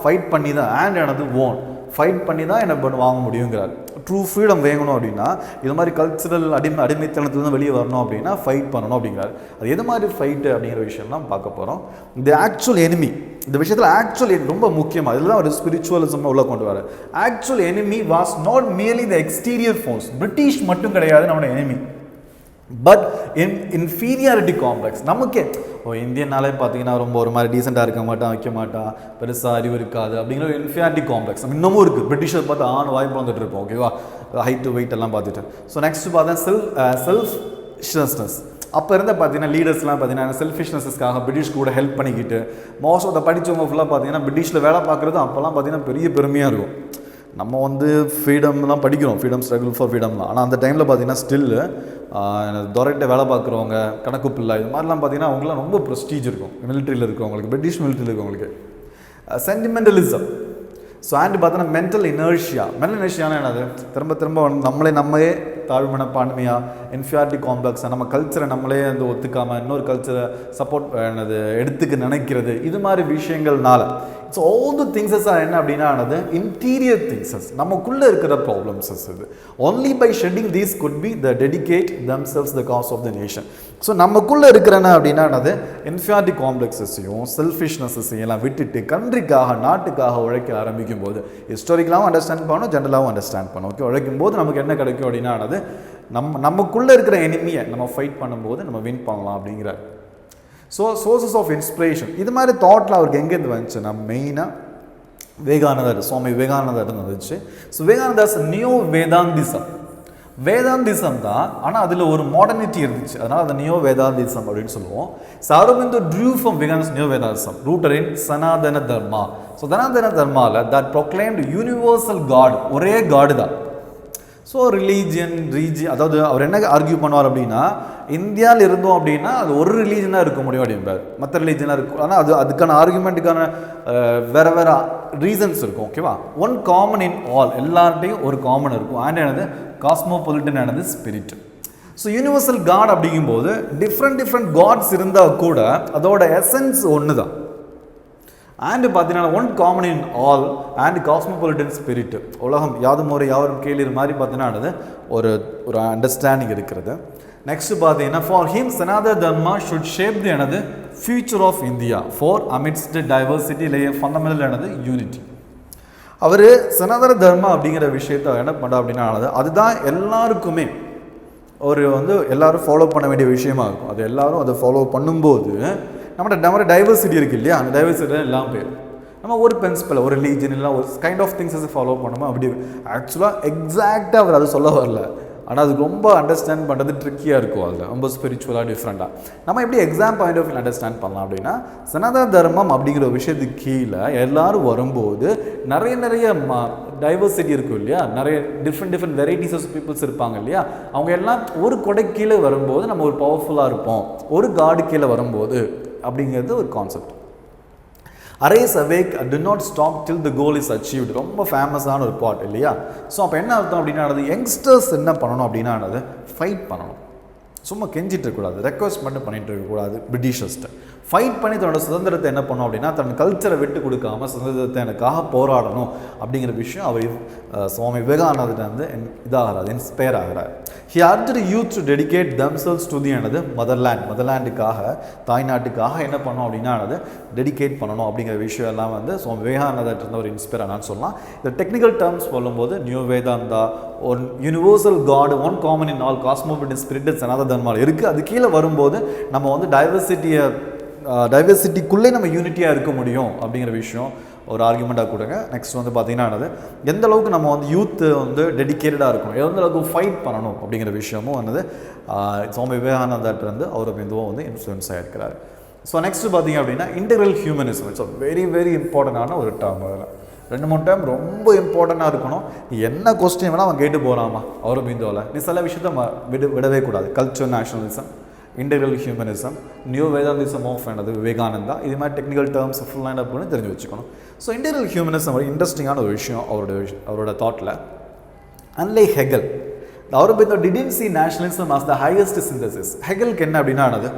Speaker 1: ஃபைட் பண்ணி தான் அண்ட் எனது ஓன் ஃபைட் பண்ணி தான் என்ன பண்ண வாங்க முடியுங்கிறார். ட்ரூ ஃப்ரீடம் வேணும் அப்படின்னா இது மாதிரி கல்ச்சுரல் அடிமைத்தனத்துலேருந்து வெளியே வரணும் அப்படின்னா ஃபைட் பண்ணணும் அப்படிங்கிறார். அது எது மாதிரி ஃபைட்டு அப்படிங்கிற விஷயம்லாம் பார்க்க போகிறோம். இந்த ஆக்சுவல் எனிமி, இந்த விஷயத்தில் ஆக்சுவல் ரொம்ப முக்கியமாக இதெல்லாம் ஒரு ஸ்பிரிச்சுவலிசம் உள்ள கொண்டு வர. Actual enemy was not merely the exterior force. British மட்டும் கிடையாது நம்மளோட எனிமி, பட் இன்ஃபீரியாரிட்டி காம்ப்ளெக்ஸ். நமக்கே இந்தியனாலே பார்த்தீங்கன்னா ரொம்ப ஒரு மாதிரி டீசெண்டாக இருக்க மாட்டான், வைக்க மாட்டான், பெருசாக அறிவு இருக்காது அப்படிங்கிற ஒரு இன்ஃபீரியாரிட்டி காம்ப்ளெக்ஸ் நம்ம இன்னமும் இருக்குது. பிரிட்டிஷர் பார்த்து வாய்ப்பு வந்துட்டு இருப்போம். ஓகேவா? ஹைட்டு வெயிட் எல்லாம் பார்த்துட்டு. ஸோ நெக்ஸ்ட் பார்த்தா செல்ஃபிஷ்னஸ். அப்போ இருந்த பார்த்தீங்கன்னா லீடர்ஸ்லாம் பார்த்தீங்கன்னா செல்ஃபிஷ்னஸஸ்க்காக பிரிட்டிஷ் கூட ஹெல்ப் பண்ணிக்கிட்டு மோஸ்ட் ஆஃப் த படித்தவங்க ஃபுல்லாக பார்த்தீங்கன்னா பிரிட்டிஷில் வேலை பார்க்குறது அப்போல்லாம் பார்த்தீங்கன்னா பெரிய பெருமையாக இருக்கும். நம்ம வந்து ஃப்ரீடம்லாம் படிக்கிறோம், ஃப்ரீடம் ஸ்ட்ரகிள் ஃபார் ஃப்ரீடம்லாம். ஆனால் அந்த டைமில் பார்த்தீங்கன்னா ஸ்டில் துரைட்ட வேலை பார்க்குறவங்க, கணக்கு பிள்ளை, இது மாதிரிலாம் பார்த்தீங்கன்னா அவங்களாம் ரொம்ப ப்ரெஸ்டீஜ் இருக்கும் மிலிட்ரியில் இருக்கவங்களுக்கு, பிரிட்டிஷ் மிலிட்ரியில் இருக்கவங்களுக்கு. சென்டிமெண்டலிசம். ஸோ அண்ட் பார்த்தோன்னா மென்டல் இனர்ஷியானா என்னது? திரும்ப நம்மளே தாழ்மனப்பான்மையாக இன்ஃபியாரிட்டி காம்ப்ளெக்ஸாக நம்ம கல்ச்சரை நம்மளே வந்து ஒத்துக்காமல் இன்னொரு கல்ச்சரை சப்போர்ட் என்னது எடுத்துக்க நினைக்கிறது, இது மாதிரி விஷயங்கள்னால ஸோ ஆல் தி திங்ஸஸ் என்ன அப்படின்னா இன்டீரியர் திங்ஸஸ், நமக்குள்ளே இருக்கிற ப்ராப்ளம்ஸஸ். இது only by shedding these could be the dedicate themselves the cause of the nation. So நமக்குள்ளே இருக்கிறன அப்படின்னா இன்ஃபியாரிட்டி காம்ப்ளெக்ஸஸையும் செல்ஃபிஷ்னஸையும் எல்லாம் விட்டுட்டு கண்ட்ரிக்காக நாட்டுக்காக உழைக்க ஆரம்பிக்கும் போது ஹிஸ்டாரிக்கலாகவும் அண்டர்ஸ்டாண்ட் பண்ணணும், ஜென்ரலாகவும் அண்டர்ஸ்டாண்ட் பண்ணணும். ஓகே, உழைக்கும் போது நமக்கு என்ன கிடைக்கும் அப்படின்னா நமக்குள்ளே இருக்கிற எனிமியை நம்ம ஃபைட் பண்ணும்போது நம்ம வின் பண்ணலாம் அப்படிங்கிறார். ஸோ சோர்சஸ் ஆஃப் இன்ஸ்பிரேஷன், இது மாதிரி தாட்டில் அவருக்கு எங்கேருந்து வந்துச்சுன்னா மெயினாக சுவாமி விவேகானந்தர் இருந்துச்சு. ஸோ விவேகானந்தாஸ் நியூ வேதாந்திசம் தான், ஆனால் அதில் ஒரு மாடர்னிட்டி இருந்துச்சு, அதனால் அந்த நியூ வேதாந்திசம் அப்படின்னு சொல்லுவோம். Aurobindo drew from Vivekananda's new Vedantism rooted in Sanatana Dharma. So Sanatana தர்மாவில் that proclaimed universal God, ஒரே காடு தான். ஸோ ரிலீஜியன் அதாவது அவர் என்ன ஆர்கியூ பண்ணுவார் அப்படின்னா, இந்தியாவில் இருந்தோம் அப்படின்னா அது ஒரு ரிலீஜனாக இருக்க முடியும் அப்படின்பார், மற்ற ரிலீஜனாக இருக்கும். ஆனால் அதுக்கான ஆர்குமெண்ட்டுக்கான வேறு ரீசன்ஸ் இருக்கும். ஓகேவா? ஒன் காமன் இன் ஆல், எல்லார்ட்டையும் ஒரு காமன் இருக்கும். அண்ட் என்னது காஸ்மோபாலிட்டன் என்னது ஸ்பிரிட். ஸோ யூனிவர்சல் காட் அப்படிங்கும்போது டிஃப்ரெண்ட் காட்ஸ் இருந்தால் கூட அதோட எசன்ஸ் ஒன்று தான். அண்ட் பார்த்தீங்கன்னா one common in all and cosmopolitan spirit, உலகம் யாதும் ஒரு யாவரும் கேளீர் மாதிரி பார்த்தீங்கன்னா ஒரு அண்டர்ஸ்டாண்டிங் இருக்கிறது. நெக்ஸ்ட் பார்த்தீங்கன்னா for him Sanatana Dharma should shape the எனது future of India for amidst diversity lay fundamental எனது யூனிட்டி. அவர் சனாதன தர்மா அப்படிங்கிற விஷயத்த என்ன பண்ண அப்படின்னா அதுதான் எல்லாருக்குமே ஒரு எல்லாரும் ஃபாலோ பண்ண வேண்டிய விஷயமா இருக்கும். அது எல்லாரும் அதை ஃபாலோ பண்ணும்போது நம்ம டைவர்சிட்டி இருக்குது இல்லையா, அந்த டைவர்சிட்டியில் எல்லாம் பேர் நம்ம ஒரு பிரின்சிபல் ஒரு ரிலீஜன் இல்லை ஒரு கைண்ட் ஆஃப் திங்ஸஸ் ஃபாலோ பண்ணுமோ அப்படி. ஆக்சுவலாக எக்ஸாக்டாக அவர் அதை சொல்ல வரல, ஆனால் அதுக்கு ரொம்ப அண்டர்ஸ்டாண்ட் பண்ணுறது ட்ரிக்கியாக இருக்கும். அதில் ரொம்ப ஸ்பிரிச்சுவலாக டிஃப்ரெண்ட்டாக நம்ம எப்படி exam point of view understand பண்ணலாம் அப்படின்னா, சனாதன தர்மம் அப்படிங்கிற விஷயத்துக்கு கீழே எல்லோரும் வரும்போது நிறைய டைவர்சிட்டி இருக்கும் இல்லையா, நிறைய டிஃப்ரெண்ட் வெரைட்டிஸ் ஆஃப் பீப்புள்ஸ் இருப்பாங்க இல்லையா, அவங்க எல்லாம் ஒரு கொடை கீழே வரும்போது நம்ம ஒரு பவர்ஃபுல்லாக இருப்போம், ஒரு காடு கீழே வரும்போது அப்படிங்கிறது ஒரு concept. Arise awake to not stop till the goal is achieved, ரொம்ப ஃபேமஸான ஒரு பாட் இல்லையா. ஸோ அப்போ என்ன அர்த்தம் அப்படின்னா, யங்ஸ்டர்ஸ் என்ன பண்ணணும் அப்படின்னா ஃபைட் பண்ணணும். சும்மா கெஞ்சிட்டு இருக்கக்கூடாது, ரெக்வஸ்ட் மட்டும் பண்ணிட்டு இருக்கக்கூடாது. பிரிட்டிஷர்ஸ்ட்டு ஃபைட் பண்ணி தன்னோட சுதந்திரத்தை என்ன பண்ணணும் அப்படின்னா, தன் கல்ச்சரை விட்டு கொடுக்காம சுதந்திரத்தை எனக்காக போராடணும் அப்படிங்கிற விஷயம் அவர் சுவாமி விவேகானந்தர் இதாகிறார், இன்ஸ்பயர் ஆகிறார். He urged youth to dedicate themselves to the மதர்லேண்டுக்காக, தாய்நாட்டுக்காக என்ன பண்ணணும் அப்படின்னா டெடிகேட் பண்ணணும் அப்படிங்கிற விஷயம் எல்லாம் சுவாமி விவேகானந்தர் இருந்த ஒரு இன்ஸ்பயர் ஆனான்னு சொல்லலாம். இந்த டெக்னிக்கல் டேர்ம்ஸ் சொல்லும்போது new Vedanta, one universal God, one common in all, cosmopolitan spirit Sanatana தர்மாவில் இருக்குது. அது கீழே வரும்போது நம்ம டைவர்சிட்டிக்குள்ளே நம்ம யூனிட்டியாக இருக்க முடியும் அப்படிங்கிற விஷயம் ஒரு ஆர்குமெண்ட்டாக கொடுங்க. நெக்ஸ்ட் பார்த்தீங்கன்னா எந்த அளவுக்கு நம்ம யூத் டெடிக்கேட்டடாக இருக்கணும், எந்த அளவுக்கு ஃபைட் பண்ணணும் அப்படிங்கிற விஷயமும் சுவாமி விவேகானந்தர்லேருந்து ஆரோபிந்துவும் இன்ஃப்ளூயன்ஸ் ஆகிருக்கிறார். ஸோ நெக்ஸ்ட் பார்த்தீங்க அப்படின்னா இன்டெக்ரல் ஹியூமனிசம். இட்ஸ் வெரி இம்பார்ட்டண்டான ஒரு டேர்ம். அதில் 2-3 டைம் ரொம்ப இம்பார்ட்டண்ட்டாக இருக்கணும். நீ என்ன கொஸ்டின் வேணால் அவன் கேட்டு போகிறாமா ஆரோபிந்தோவில், நீ சில விஷயத்த விடவே கூடாது. Culture nationalism, integral humanism, new Vedantism of Vivekananda, இது மாதிரி technical terms full line up பண்ணி தெரிஞ்சு வச்சுக்கணும். ஸோ இன்டெக்ரல் ஹியூமனிசம் ஒரு இன்ட்ரெஸ்டிங்கான ஒரு விஷயம் அவரோட தாட்டில். Unlike Hegel, Aurobindo didn't see nationalism as the highest synthesis. ஹெகலுக்கு என்ன அப்படின்னா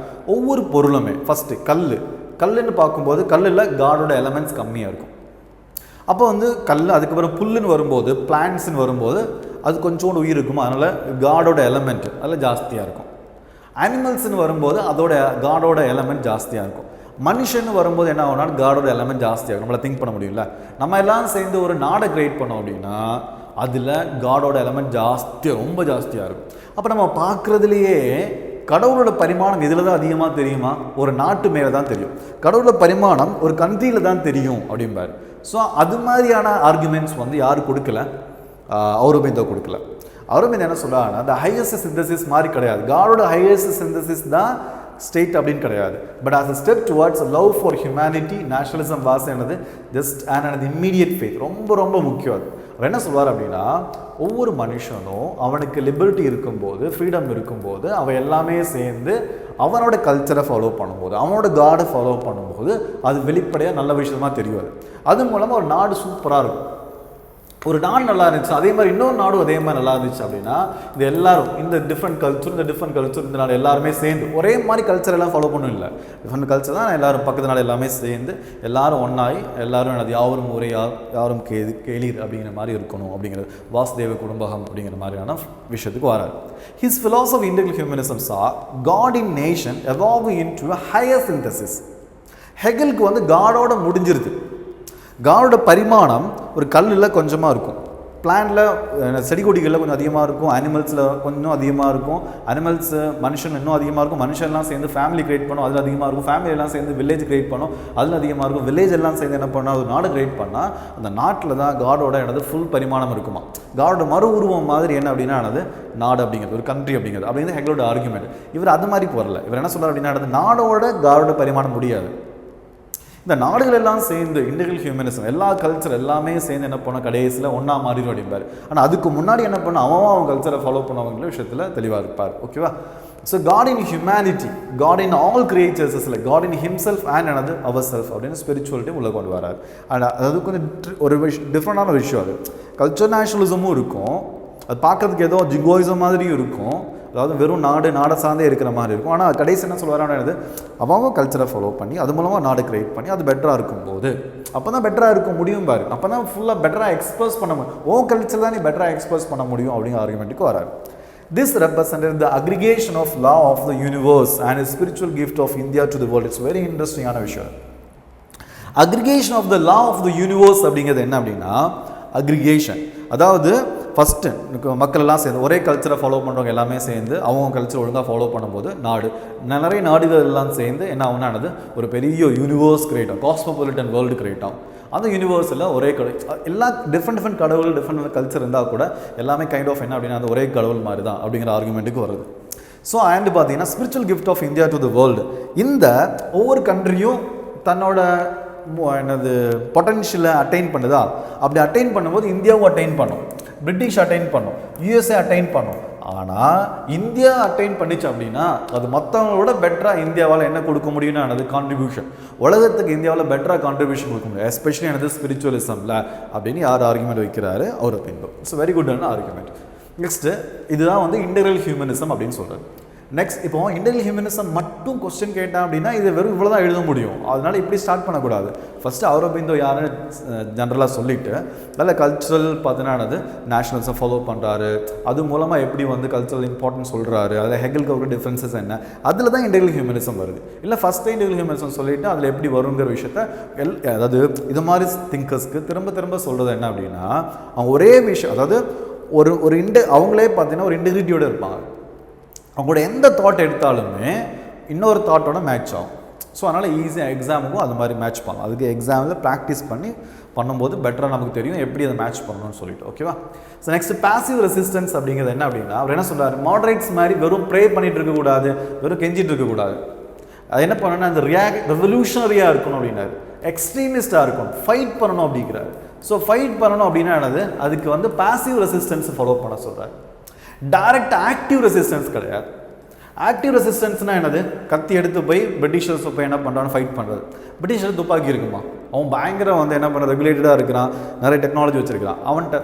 Speaker 1: ஒவ்வொரு பொருளுமே ஃபஸ்ட்டு கல்லுன்னு பார்க்கும்போது கல்லில் காடோட எலமெண்ட்ஸ் கம்மியாக இருக்கும். அப்போ கல், அதுக்கப்புறம் புல்லுன்னு வரும்போது, பிளான்ட்ஸ்ன்னு வரும்போது அது கொஞ்சோண்டு உயிர் இருக்கும், அதனால் காடோட எலமெண்ட் அதில் ஜாஸ்தியாக இருக்கும். அனிமல்ஸ்ன்னு வரும்போது காடோட எலமெண்ட் ஜாஸ்தியாக இருக்கும். மனுஷன்னு வரும்போது என்ன ஆகும்னா காடோட எலமெண்ட் ஜாஸ்தியாக இருக்கும். நம்மளை திங்க் பண்ண முடியும்ல, நம்ம எல்லாம் சேர்ந்து ஒரு நாடை கிரியேட் பண்ணோம் அப்படின்னா அதில் காடோட எலமெண்ட் ரொம்ப ஜாஸ்தியாக இருக்கும். அப்போ நம்ம பார்க்குறதுலையே கடவுளோட பரிமாணம் இதில் தான் அதிகமாக தெரியுமா, ஒரு நாட்டு மேலே தான் தெரியும். கடவுளோட பரிமாணம் ஒரு கண்ட்ரியில் தான் தெரியும் அப்படிம்பார். ஸோ அது மாதிரியான ஆர்குமெண்ட்ஸ் யார் கொடுக்கல, ஆரோபிந்தோ கொடுக்கல. ஆரோபிந்தோ என்ன சொல்கிறாங்கன்னா, அந்த ஹையஸ்ட் சிந்தசிஸ் மாதிரி கிடையாது, காடோட ஹையஸ்ட் சிந்தசிஸ் தான் ஸ்டேட் அப்படின்னு கிடையாது. But as a step towards love for humanity, nationalism was just and immediate faith. ரொம்ப முக்கியம். அது அவர் என்ன சொல்வார் அப்படின்னா, ஒவ்வொரு மனுஷனும் அவனுக்கு லிபர்ட்டி இருக்கும்போது, ஃப்ரீடம் இருக்கும்போது, அவன் எல்லாமே சேர்ந்து அவனோட கல்ச்சரை ஃபாலோ பண்ணும்போது, அவனோட காடை ஃபாலோ பண்ணும்போது அது வெளிப்படையாக நல்ல விஷயமா தெரியாது. அது மூலமாக ஒரு நாடு சூப்பராக இருக்கும். ஒரு நாடு நல்லா இருந்துச்சு, அதே மாதிரி இன்னொரு நாடும் அதே மாதிரி நல்லா இருந்துச்சு அப்படின்னா இது எல்லாரும் இந்த டிஃப்ரெண்ட் கல்ச்சர் இந்த நாடு எல்லாருமே சேர்ந்து ஒரே மாதிரி கல்ச்சர் எல்லாம் ஃபாலோ பண்ணணும் இல்லை, டிஃப்ரெண்ட் கல்ச்சர் தான் எல்லாரும் பக்கத்து நாடு எல்லாமே சேர்ந்து எல்லாரும் ஒன்றாகி எல்லாரும் எனது யாவரும் ஒரே யாரும் கேளீர் அப்படிங்கிற மாதிரி இருக்கணும் அப்படிங்கிறது வாசுதேவ குடும்பகம் அப்படிங்கிற மாதிரியான விஷயத்துக்கு வராரு. His philosophy integral humanism saw God in nation evolving into a higher synthesis. ஹெகலுக்கு காடோட முடிஞ்சிருது. காடோட பரிமாணம் ஒரு கல்லில் கொஞ்சமாக இருக்கும், பிளான்ட்டில் செடி கொடிகளில் கொஞ்சம் அதிகமாக இருக்கும், அனிமல்ஸில் கொஞ்சம் அதிகமாக இருக்கும், மனுஷன் இன்னும் அதிகமாக இருக்கும், மனுஷன்லாம் சேர்ந்து ஃபேமிலி கிரியேட் பண்ணும் அதில் அதிகமாக இருக்கும், ஃபேமிலியெல்லாம் சேர்ந்து வில்லேஜ் கிரியேட் பண்ணும் அதில் அதிகமாக இருக்கும், வில்லேஜ் எல்லாம் சேர்ந்து என்ன பண்ணால் ஒரு நாடு கிரியேட் பண்ணால் அந்த நாட்டில் தான் காடோட ஃபுல் பரிமாணம் இருக்குமா. காடோட மறு உருவம் மாதிரி என்ன அப்படின்னா நாடு அப்படிங்கிறது ஒரு கண்ட்ரி அப்படிங்கிறது ஹெகலோட ஆர்குமெண்ட். இவர் அது மாதிரி போகல. இவர் என்ன சொல்கிறார் அப்படின்னா நாடோட காடோட பரிமாணம் முடியாது. இந்த நாடுகள் எல்லாம் சேர்ந்து இன்டெகிரல் ஹியூமனிசம் எல்லா கல்ச்சர் எல்லாமே சேர்ந்து என்ன பண்ண கடைசியில் ஒன்றா மாறிடும் அப்படிம்பார். ஆனால் அதுக்கு முன்னாடி என்ன பண்ண அவன் கல்ச்சரை ஃபாலோ பண்ணவங்கிற விஷயத்தில் தெளிவாக இருப்பார். ஓகேவா? So God in humanity, God in all creatures is like God in himself and another அவர் செல்ஃப் அப்படின்னு ஸ்பிரிச்சுவலிட்டி உள்ள கொண்டு வரார். அண்ட் அது கொஞ்சம் ஒரு டிஃப்ரெண்டான விஷயம். அது கல்ச்சர் நேஷனலிசமும் இருக்கும், அது பார்க்கறதுக்கு ஏதோ ஜிங்கோயிசம் மாதிரியும் இருக்கும், அதாவது வெறும் நாடை சார்ந்தே இருக்கிற மாதிரி இருக்கும். ஆனால் கடைசி என்ன சொல்லுவாரானது அவங்க கல்ச்சரை ஃபாலோ பண்ணி அது மூலமாக நாடு கிரியேட் பண்ணி அது பெட்டராக இருக்கும்போது அப்போ தான் பெட்டராக இருக்க முடியும் பாரு, அப்போ தான் ஃபுல்லாக பெட்டராக எக்ஸ்பிரஸ் பண்ண முடியும், ஓ கல்ச்சர் தான் நீ பெட்டராக எக்ஸ்பிரஸ் பண்ண முடியும் அப்படிங்கிற ஆர்குமெண்ட்டுக்கு வராரு. This represented the aggregation of law of the universe and a spiritual gift of India to the world. It's very interesting ஆன விஷயம். Aggregation of the law of the universe அப்படிங்கிறது என்ன அப்படின்னா அக்ரிகேஷன், அதாவது ஃபஸ்ட்டு மக்கள் எல்லாம் சேர்ந்து ஒரே கல்ச்சரை ஃபாலோ பண்ணுறவங்க எல்லாமே சேர்ந்து அவங்க கல்ச்சர் ஒழுங்காக ஃபாலோ பண்ணும்போது நிறைய நாடுகள் எல்லாம் சேர்ந்து என்ன ஆகுனானது ஒரு பெரிய யூனிவர்ஸ் கிரியேட் ஆகும், காஸ்மோபாலிட்டன் வேர்ல்டு கிரியேட் ஆகும். அந்த யூனிவர்ஸில் ஒரே எல்லா டிஃப்ரெண்ட் கடவுள் டிஃப்ரெண்ட் கல்ச்சர் இருந்தால் கூட எல்லாமே கைண்ட் ஆஃப் என்ன அப்படின்னா அந்த ஒரே கடவுள் மாதிரி தான் அப்படிங்கிற ஆர்குமெண்ட்டுக்கு வருது. ஸோ அண்ட் பார்த்தீங்கன்னா spiritual gift of India to the world, இந்த ஒவ்வொரு கண்ட்ரியும் தன்னோட பொட்டன்ஷியலை அட்டைன் பண்ணுதா, அப்படி அட்டைன் பண்ணும்போது இந்தியாவும் அட்டைன் பண்ணும், பிரிட்டிஷ் அட்டைன் பண்ணும், யூஎஸ்ஏ அட்டைன் பண்ணும். ஆனால் இந்தியா அட்டைன் பண்ணிச்சு அப்படின்னா அது மற்றவங்களோட பெட்டராக இந்தியாவால் என்ன கொடுக்க முடியும்னு ஆனது கான்ட்ரிபியூஷன், உலகத்துக்கு இந்தியாவில் பெட்டராக கான்ட்ரிபியூஷன் கொடுக்க முடியும், எஸ்பெஷலி எனது ஸ்பிரிச்சுவலிசமில் அப்படின்னு யார் ஆர்குமெண்ட் வைக்கிறாரு Aurobindo. இட்ஸ் வெரி குட்டான ஆர்குமெண்ட். நெக்ஸ்ட்டு இதுதான் இன்டெகிரல் ஹியூமனிசம் அப்படின்னு சொல்கிறது. நெக்ஸ்ட் இப்போ இன்டெகிரல் ஹியூமனிசம் மட்டும் கொஸ்டின் கேட்டேன் அப்படின்னா இது வெறும் இவ்வளோ தான் எழுத முடியும், அதனால் இப்படி ஸ்டார்ட் பண்ணக்கூடாது. ஃபஸ்ட்டு Aurobindo யாருன்னு ஜென்ரலாக சொல்லிவிட்டு அதில் கல்ச்சுரல் பார்த்தீங்கன்னா நேஷனலிசம் ஃபாலோ பண்ணுறாரு, அது மூலமாக எப்படி கல்ச்சுரல் இம்பார்ட்டன்ஸ் சொல்கிறாரு, அதில் ஹெகலுக்கு ஒரு டிஃப்ரென்சஸ் என்ன, அதில் தான் இன்டெகிரல் ஹியூமனிசம் வருது. இல்லை ஃபஸ்ட்டு இன்டெகிரல் ஹியூமனிசம் சொல்லிவிட்டு அதில் எப்படி வருங்கிற விஷயத்த அதாவது இது மாதிரி திங்கர்ஸ்க்கு திரும்ப சொல்கிறது என்ன அப்படின்னா அவங்க ஒரே விஷயம், அதாவது ஒரு அவங்களே பார்த்தீங்கன்னா ஒரு இன்டெகிரிட்டியோடு இருப்பாங்க, அவங்களோட எந்த தாட் எடுத்தாலுமே இன்னொரு தாட்டோட மேட்ச் ஆகும். ஸோ அதனால் ஈஸியாக எக்ஸாமுக்கும் அது மாதிரி மேட்ச் பண்ணலாம். அதுக்கு எக்ஸாமில் ப்ராக்டிஸ் பண்ணும்போது பெட்டராக நமக்கு தெரியும் எப்படி அதை மேட்ச் பண்ணணும்னு சொல்லிட்டு. ஓகேவா? ஸோ நெக்ஸ்ட் பாசிவ் ரெசிஸ்டன்ஸ் அப்படிங்கிறது என்ன அப்படின்னா அவர் என்ன சொல்கிறார், மாடரேட்ஸ் மாதிரி வெறும் ப்ரே பண்ணிட்டு இருக்கக்கூடாது, வெறும் கெஞ்சிட்டு இருக்கக்கூடாது, அது என்ன பண்ணணும்னா அந்த ரெவல்யூஷனரியாக இருக்கணும் அப்படின்னாரு, எக்ஸ்ட்ரீமிஸ்டாக இருக்கணும், ஃபைட் பண்ணணும் அப்படிங்கிறார். ஸோ ஃபைட் பண்ணணும் அப்படின்னா என்னது, அதுக்கு பாசிவ் ரெசிஸ்டன்ஸ் ஃபாலோ பண்ண சொல்கிறார். டைரக்ட் ஆக்டிவ் ரெசிஸ்டன்ஸ் கிடையாது. ஆக்டிவ் ரெசிஸ்டன்ஸ்னால் என்னது, கத்தி எடுத்து போய் பிரிட்டிஷர்ஸ் போய் என்ன பண்ணுறான்னு ஃபைட் பண்ணுறது. பிரிட்டிஷர் துப்பாக்கி இருக்குமா, அவன் பயங்கர என்ன பண்ணுற ரெகுலேட்டடாக இருக்கிறான், நிறைய டெக்னாலஜி வச்சுருக்கான், அவன்கிட்ட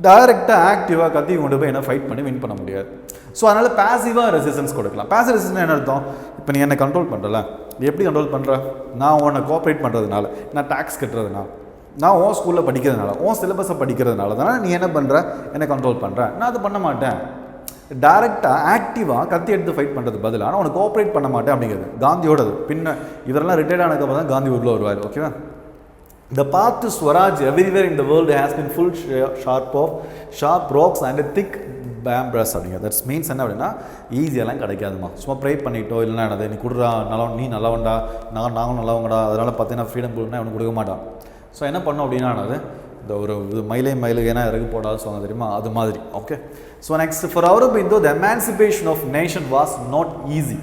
Speaker 1: டைரெக்டாக ஆக்டிவாக கத்தி கொண்டு போய் என்ன ஃபைட் பண்ணி வின் பண்ண முடியாது. ஸோ அதனால் பாசிவாக ரெசிஸ்டன்ஸ் கொடுக்கலாம். பாசிவ் ரெசிஸ்டன்ஸ் என்ன அர்த்தம், இப்போ நீ என்ன கண்ட்ரோல் பண்ணுறல, நீ எப்படி கண்ட்ரோல் பண்ணுற, நான் உன்னை கோஆப்ரேட் பண்ணுறதுனால, நான் டேக்ஸ் கட்டுறதுனால, நான் உன் ஸ்கூலில் படிக்கிறதுனால, உன் சிலபஸை படிக்கிறதுனால தானே நீ என்ன பண்ணுற, என்ன கண்ட்ரோல் பண்ணுற, நான் அது பண்ண மாட்டேன். டைரெக்டாக ஆக்டிவாக கத்தி எடுத்து ஃபைட் பண்ணுறது பதிலாக நான் உனக்கு கோஆப்ரேட் பண்ண மாட்டேன் அப்படிங்கிறது காந்தியோடது. பின்ன இவரெல்லாம் ரிட்டையர்ட் ஆனதுக்கப்புறம் தான் காந்தி ஊரில் வருவார். ஓகேவா? The path to Swaraj everywhere in the world has been full sharp rocks and a thick bambras அப்படிங்க. தட்ஸ் மீன்ஸ் என்ன அப்படின்னா ஈஸியெல்லாம் கிடைக்காதுமா, சும்மா ப்ரே பண்ணிட்டோ இல்லைன்னா என்னது நீ கொடுறா நீ நல்லவன்டா நாங்களும் நல்லவங்கடா அதனால் பார்த்தீங்கன்னா ஃப்ரீடம் கொடுனா அவனுக்கு கொடுக்க மாட்டான். ஸோ என்ன பண்ணோம் அப்படின்னா இந்த ஒரு மயிலை ஏன்னா இறகு போடாது சொன்ன தெரியுமா, அது மாதிரி. Okay. So next for Aurobindo the emancipation of nation was not easy.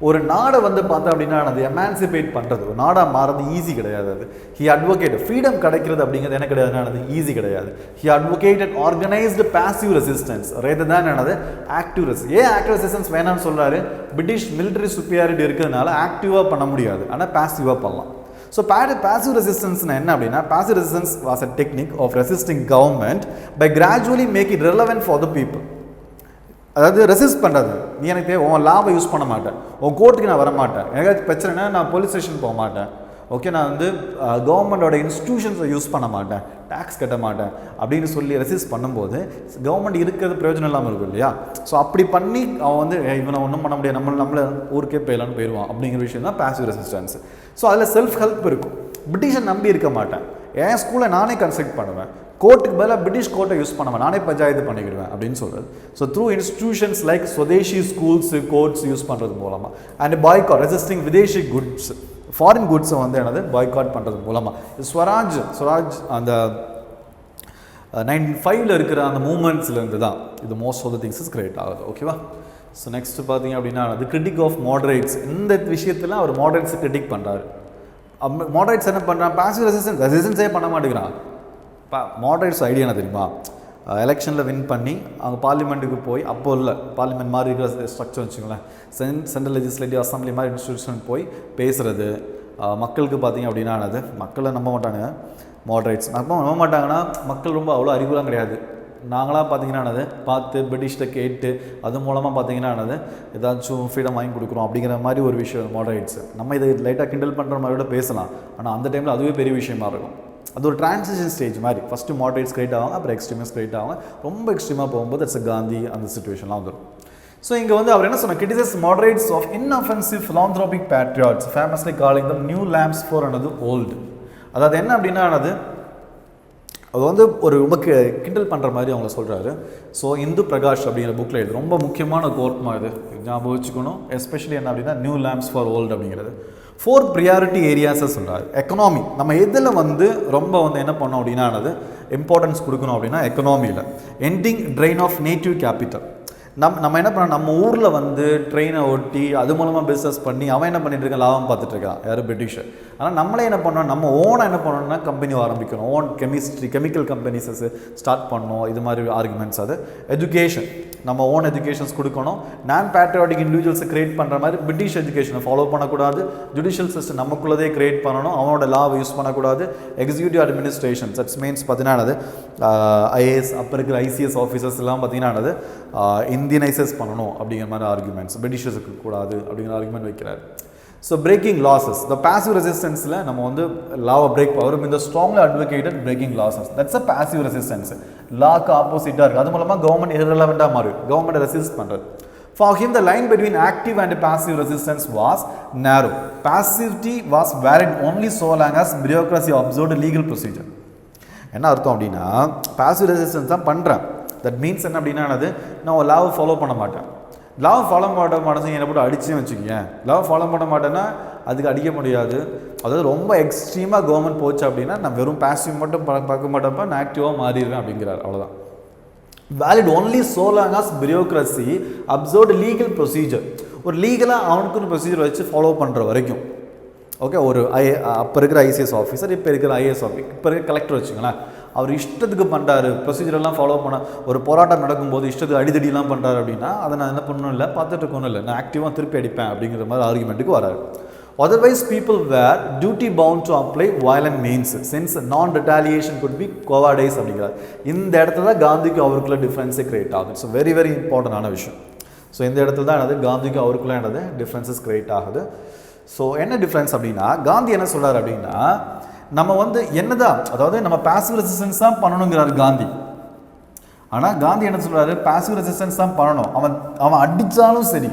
Speaker 1: ஒரு நாடை பார்த்தா அப்படின்னா அது எமான்சிபேட் பண்ணுறது, ஒரு நாடாக மாறது ஈஸி கிடையாது. அது ஹி அட்வொகேட் ஃப்ரீடம் கிடைக்கிறது அப்படிங்கிறது என்ன கிடையாதுன்னா அது ஈஸி கிடையாது. He advocated organised passive resistance rather தான் என்னது ஆக்டிவ் ரெசிஸ்டன்ஸ். ஏன் ஆக்டிவ் ரெசிஸ்டன்ஸ் வேணாம்னு சொல்கிறாரு, பிரிட்டிஷ் மிலிட்டரி சுப்பீரியாரிட்டி இருக்கிறதுனால ஆக்டிவாக பண்ண முடியாது, ஆனால் பாசிவாக பண்ணலாம். ஸோ பாசிவ் ரெசிஸ்டன்ஸ்னா என்ன அப்படின்னா passive resistance was a technique of resisting government by gradually make it relevant for the people. அதாவது ரெசிஸ்ட் பண்ணுறது, நீ எனக்கு உன் லாவை யூஸ் பண்ண மாட்டேன், உன் கோர்ட்டுக்கு நான் வரமாட்டேன், எனக்கு பிரச்சனைனா நான் போலீஸ் ஸ்டேஷன் போக மாட்டேன், ஓகே, நான் கவர்மெண்டோட இன்ஸ்டிடியூஷன்ஸை யூஸ் பண்ண மாட்டேன், டேக்ஸ் கட்ட மாட்டேன் அப்படின்னு சொல்லி ரெசிஸ்ட் பண்ணும்போது கவர்மெண்ட் இருக்கிறது பிரயோஜனம் இல்லாமல் இருக்கும் இல்லையா. ஸோ அப்படி பண்ணி அவன் இவனை ஒன்றும் பண்ண முடியாது, நம்மளை ஊருக்கே போயிடலான்னு போயிடுவான் அப்படிங்கிற விஷயம் தான் பாசிவ் ரெசிஸ்டன்ஸ். ஸோ அதில் செல்ஃப் ஹெல்ப் இருக்கும். பிரிட்டிஷை நம்பி இருக்க மாட்டேன், என் ஸ்கூலை நானே கன்ஸ்ட்ரக்ட் பண்ணுவேன், கோர்ட்டுக்கு பதிலாக பிரிட்டிஷ் கோர்ட்டை யூஸ் பண்ணுவேன், நானே பஞ்சாயத்து பண்ணிக்கிடுவேன் அப்படின்னு சொல்கிறது. So through institutions like swadeshi schools courts use பண்ணுறது மூலமாக and boycott resisting videshi goods foreign குட்ஸை என்னது பாய்காட் பண்ணுறது மூலமாக ஸ்வராஜ் அந்த 1905 இருக்கிற அந்த மூமெண்ட்ஸ்லேருந்து தான் இது most of the things is create ஆகுது. ஓகேவா? ஸோ நெக்ஸ்ட் பார்த்தீங்க அப்படின்னா அது கிரிட்டிக் ஆஃப் மாடரேட்ஸ். இந்த விஷயத்தில் அவர் மாடரேட்ஸை கிரிட்டிக் பண்ணுறாரு. மாடரேட்ஸ் என்ன பண்ணுறான், பாசிவ் ரெசிஸ்டன்ஸே பண்ண மாட்டேங்கிறான். மாடரேட்ஸ் ஐடியா என்ன தெரியுமா, எலெக்ஷனில் வின் பண்ணி அவங்க பார்லிமெண்ட்டுக்கு போய், அப்போ இல்லை பார்லிமெண்ட் மாதிரி இருக்கிற ஸ்ட்ரக்சர் வச்சுக்கோங்களேன், சென்ட்ரல் லெஜிஸ்லேட்டிவ் அசம்பிளி மாதிரி இன்ஸ்டியூஷன் போய் பேசுகிறது, மக்களுக்கு பார்த்தீங்க அப்படின்னா மக்களை நம்ப மாட்டாங்க மாடரேட்ஸ். நம்ப மாட்டாங்கன்னா மக்கள் ரொம்ப அவ்வளோ அறிவுலாம் கிடையாது. நாங்களாம் பார்த்தீங்கன்னா பார்த்து பிரிட்டிஷ்ட கேட்டு அது மூலமாக பார்த்தீங்கன்னா ஏதாச்சும் ஃப்ரீடம் வாங்கி கொடுக்குறோம் அப்படிங்கிற மாதிரி ஒரு விஷயம் மாடரேட்ஸ். நம்ம இதை லைட்டாக கிண்டல் பண்ணுற மாதிரியோட பேசலாம், ஆனால் அந்த டைமில் அதுவே பெரிய விஷயமா இருக்கும். அது ஒரு டிரான்சிஷன் ஸ்டேஜ் மாதிரி. ஃபஸ்ட்டு மாடரேட்ஸ் கிரியேட் ஆகும், அப்புறம் எக்ஸ்ட்ரீமிஸ்ட் கிரியேட் ஆகும். ரொம்ப எக்ஸ்ட்ரீமாக போகும்போது இட்ஸ் காந்தி அந்த சிச்சுவேஷன்லாம் வந்துடும். ஸோ இங்கே வந்து அவர் என்ன சொன்னார், criticise moderates of inoffensive philanthropic patriots famously calling them new lamps for old. அதாவது என்ன அப்படின்னா அது வந்து ஒரு ரொம்ப கிண்டல் பண்ணுற மாதிரி அவங்க சொல்கிறாரு. ஸோ இந்து பிரகாஷ் அப்படிங்கிற புக்கில் எழுது ரொம்ப முக்கியமான கோர்ட்மா இது ஞாபகம் வச்சுக்கணும். எஸ்பெஷலி என்ன அப்படின்னா நியூ லேம்ப்ஸ் ஃபார் ஓல்டு அப்படிங்கிறது 4 ப்ரியாரிட்டி ஏரியாஸை சொல்கிறாரு. எக்கனாமி, நம்ம எதில் வந்து ரொம்ப வந்து என்ன பண்ணோம் அப்படின்னா இம்பார்ட்டன்ஸ் கொடுக்கணும் அப்படின்னா எக்கனாமியில். Ending drain of native capital. நம்ம என்ன பண்ணோம், நம்ம ஊரில் வந்து ட்ரெயினை ஒட்டி அது மூலமாக பிஸ்னஸ் பண்ணி அவன் என்ன பண்ணிட்டு இருக்கான், லாபம் பார்த்துட்டு இருக்கான், யார் பிரிட்டிஷர். ஆனால் நம்மளே என்ன பண்ணோம், நம்ம ஓனாக என்ன பண்ணணும்னா கம்பெனி ஆரம்பிக்கணும், ஓன் கெமிக்கல் கம்பெனிஸஸ் ஸ்டார்ட் பண்ணணும். இது மாதிரி ஆர்குமெண்ட்ஸ். அது எஜுகேஷன், நம்ம ஓன் எஜுகேஷன்ஸ் கொடுக்கணும். நான் பேட்ரியாட்டிக் இண்டிவிஜுவல்ஸை கிரியேட் பண்ணுற மாதிரி பிரிட்டிஷ் எஜுகேஷனை ஃபாலோ பண்ணக்கூடாது. ஜுடிஷியல் சிஸ்டம் நமக்குள்ளதே கிரியேட் பண்ணணும், அவனோட லாவை யூஸ் பண்ணக்கூடாது. எக்ஸிக்யூட்டிவ் அட்மினிஸ்ட்ரேஷன் தட்ஸ் மீன்ஸ் பார்த்தீங்கன்னா ஐஏஎஸ் அப்போ இருக்கிற ஐசிஎஸ் ஆஃபீஸர்ஸ் எல்லாம் பார்த்தீங்கன்னா இந்தியனைசஸ் பண்ணணும் அப்படிங்கிற மாதிரி ஆர்குமெண்ட்ஸ். பிரிட்டிஷர்ஸுக்கு கூடாது அப்படிங்கிற ஆர்குமெண்ட் வைக்கிறார். So breaking laws, the passive ரெசிஸ்டன்ஸில் நம்ம வந்து லாவை பிரேக் பண்ணுறோம். இந்த strongly advocated breaking laws, that's a passive resistance. லாக்கு ஆப்போசிட்டாக இருக்குது, அது மூலமாக கவர்மெண்ட் இரலவெண்ட்டாக மாறும், கவர்மெண்ட் ரெசிஸ்ட் பண்ணுறது. For him, the line between active and passive resistance was narrow. Passivity was valid only so long as bureaucracy observed legal procedure. என்ன அர்த்தம் அப்படின்னா, பாசிவ் ரெசிஸ்டன்ஸ் தான் பண்ணுறேன், தட் மீன்ஸ் என்ன அப்படின்னா நான் லாவை ஃபாலோ பண்ண மாட்டேன். லாவை ஃபாலோ பண்ண மாட்டேன் என்னை போட்டு அடிச்சுன்னு வச்சுக்கேன். லாவை ஃபாலோ பண்ண மாட்டேன்னா அதுக்கு அடிக்க முடியாது. அதாவது ரொம்ப எக்ஸ்ட்ரீமாக கவர்மெண்ட் போச்சு அப்படின்னா நான் வெறும் பாசிவ் மட்டும் பார்க்க மாட்டப்ப நான் ஆக்டிவாக மாறிடுவேன் அப்படிங்கிறார். அவ்வளோதான். Valid only so long as bureaucracy observed legal procedure. ஒரு லீகலாக அவனுக்குன்னு ப்ரொசீஜர் வச்சு ஃபாலோ பண்ணுற வரைக்கும். ஓகே, ஒரு அப்போ இருக்கிற ஐசிஎஸ் ஆஃபீஸர், இப்போ இருக்கிற ஐஏஎஸ் ஆஃபீஸர், இப்போ இருக்கிற கலெக்டர் வச்சுங்களேன், அவர் இஷ்டத்துக்கு பண்ணுறாரு, ப்ரொசீஜரெல்லாம் ஃபாலோ பண்ண, ஒரு போராட்டம் நடக்கும்போது இஷ்டத்துக்கு அடிதடிலாம் பண்ணுறாரு அப்படின்னா அதை நான் என்ன பண்ணணும் இல்லை, பார்த்துட்டு இருக்கணும் இல்லை, நான் ஆக்டிவாக திருப்பி அடிப்பேன் அப்படிங்கிற மாதிரி ஆர்குமெண்ட்டுக்கு வராரு. Otherwise, people were duty bound to apply violent means since non-retaliation could be cowardice அப்படிங்கிறார். இந்த இடத்துல தான் காந்திக்கு அவருக்குள்ள டிஃப்ரென்ஸே கிரியேட் ஆகுது. ஸோ வெரி வெரி இம்பார்ட்டண்டான விஷயம். ஸோ இந்த இடத்துல தான் என்னது காந்திக்கு அவருக்குள்ள என்னது டிஃப்ரென்சஸ் கிரியேட் ஆகுது. ஸோ என்ன டிஃப்ரென்ஸ் அப்படின்னா, காந்தி என்ன சொல்கிறார் அப்படின்னா, நம்ம வந்து என்னதான், அதாவது நம்ம பாசிவ் ரெசிஸ்டன்ஸ் தான் பண்ணணுங்கிறாரு காந்தி. ஆனால் காந்தி என்ன சொல்கிறாரு, பாசிவ் ரெசிஸ்டன்ஸ் தான் பண்ணணும். அவன் அடித்தாலும் சரி,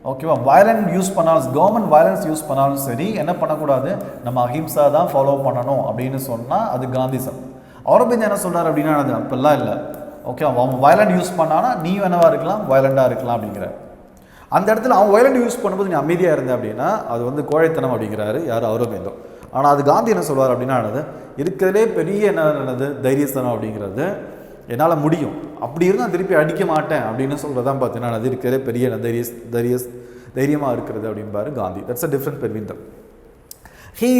Speaker 1: ஓகேவா, வயலண்ட் யூஸ் பண்ணாலும், கவர்மெண்ட் வயலன்ஸ் யூஸ் பண்ணாலும் சரி, என்ன பண்ணக்கூடாது, நம்ம அஹிம்சா தான் ஃபாலோ பண்ணணும் அப்படின்னு சொன்னால் அது காந்திசம். அவுரபிந்தோ என்ன சொல்கிறார் அப்படின்னா, அது அப்பெல்லாம் இல்லை, ஓகே, அவன் வயலண்ட் யூஸ் பண்ணானா நீ வேணவா இருக்கலாம், வயலண்டாக இருக்கலாம் அப்படிங்கிற அந்த இடத்துல அவன் வயலண்ட் யூஸ் பண்ணும்போது நீ அமைதியாக இருந்த அப்படின்னா அது வந்து கோழைத்தனம் அப்படிங்கிறாரு யார், அவுரபிந்தோ. ஆனால் அது காந்தி என்ன சொல்வார் அப்படின்னா, இருக்கிறதுலே பெரிய என்னது தைரியஸ்தனம் அப்படிங்கிறது, என்னால் முடியும், அப்படி இருந்தால் திருப்பி அடிக்க மாட்டேன் அப்படின்னு சொல்கிறதான் பார்த்தீங்கன்னா அது இருக்கிறதே பெரிய தைரியமாக இருக்கிறது அப்படின்பாரு Gandhi. That's a different between them. He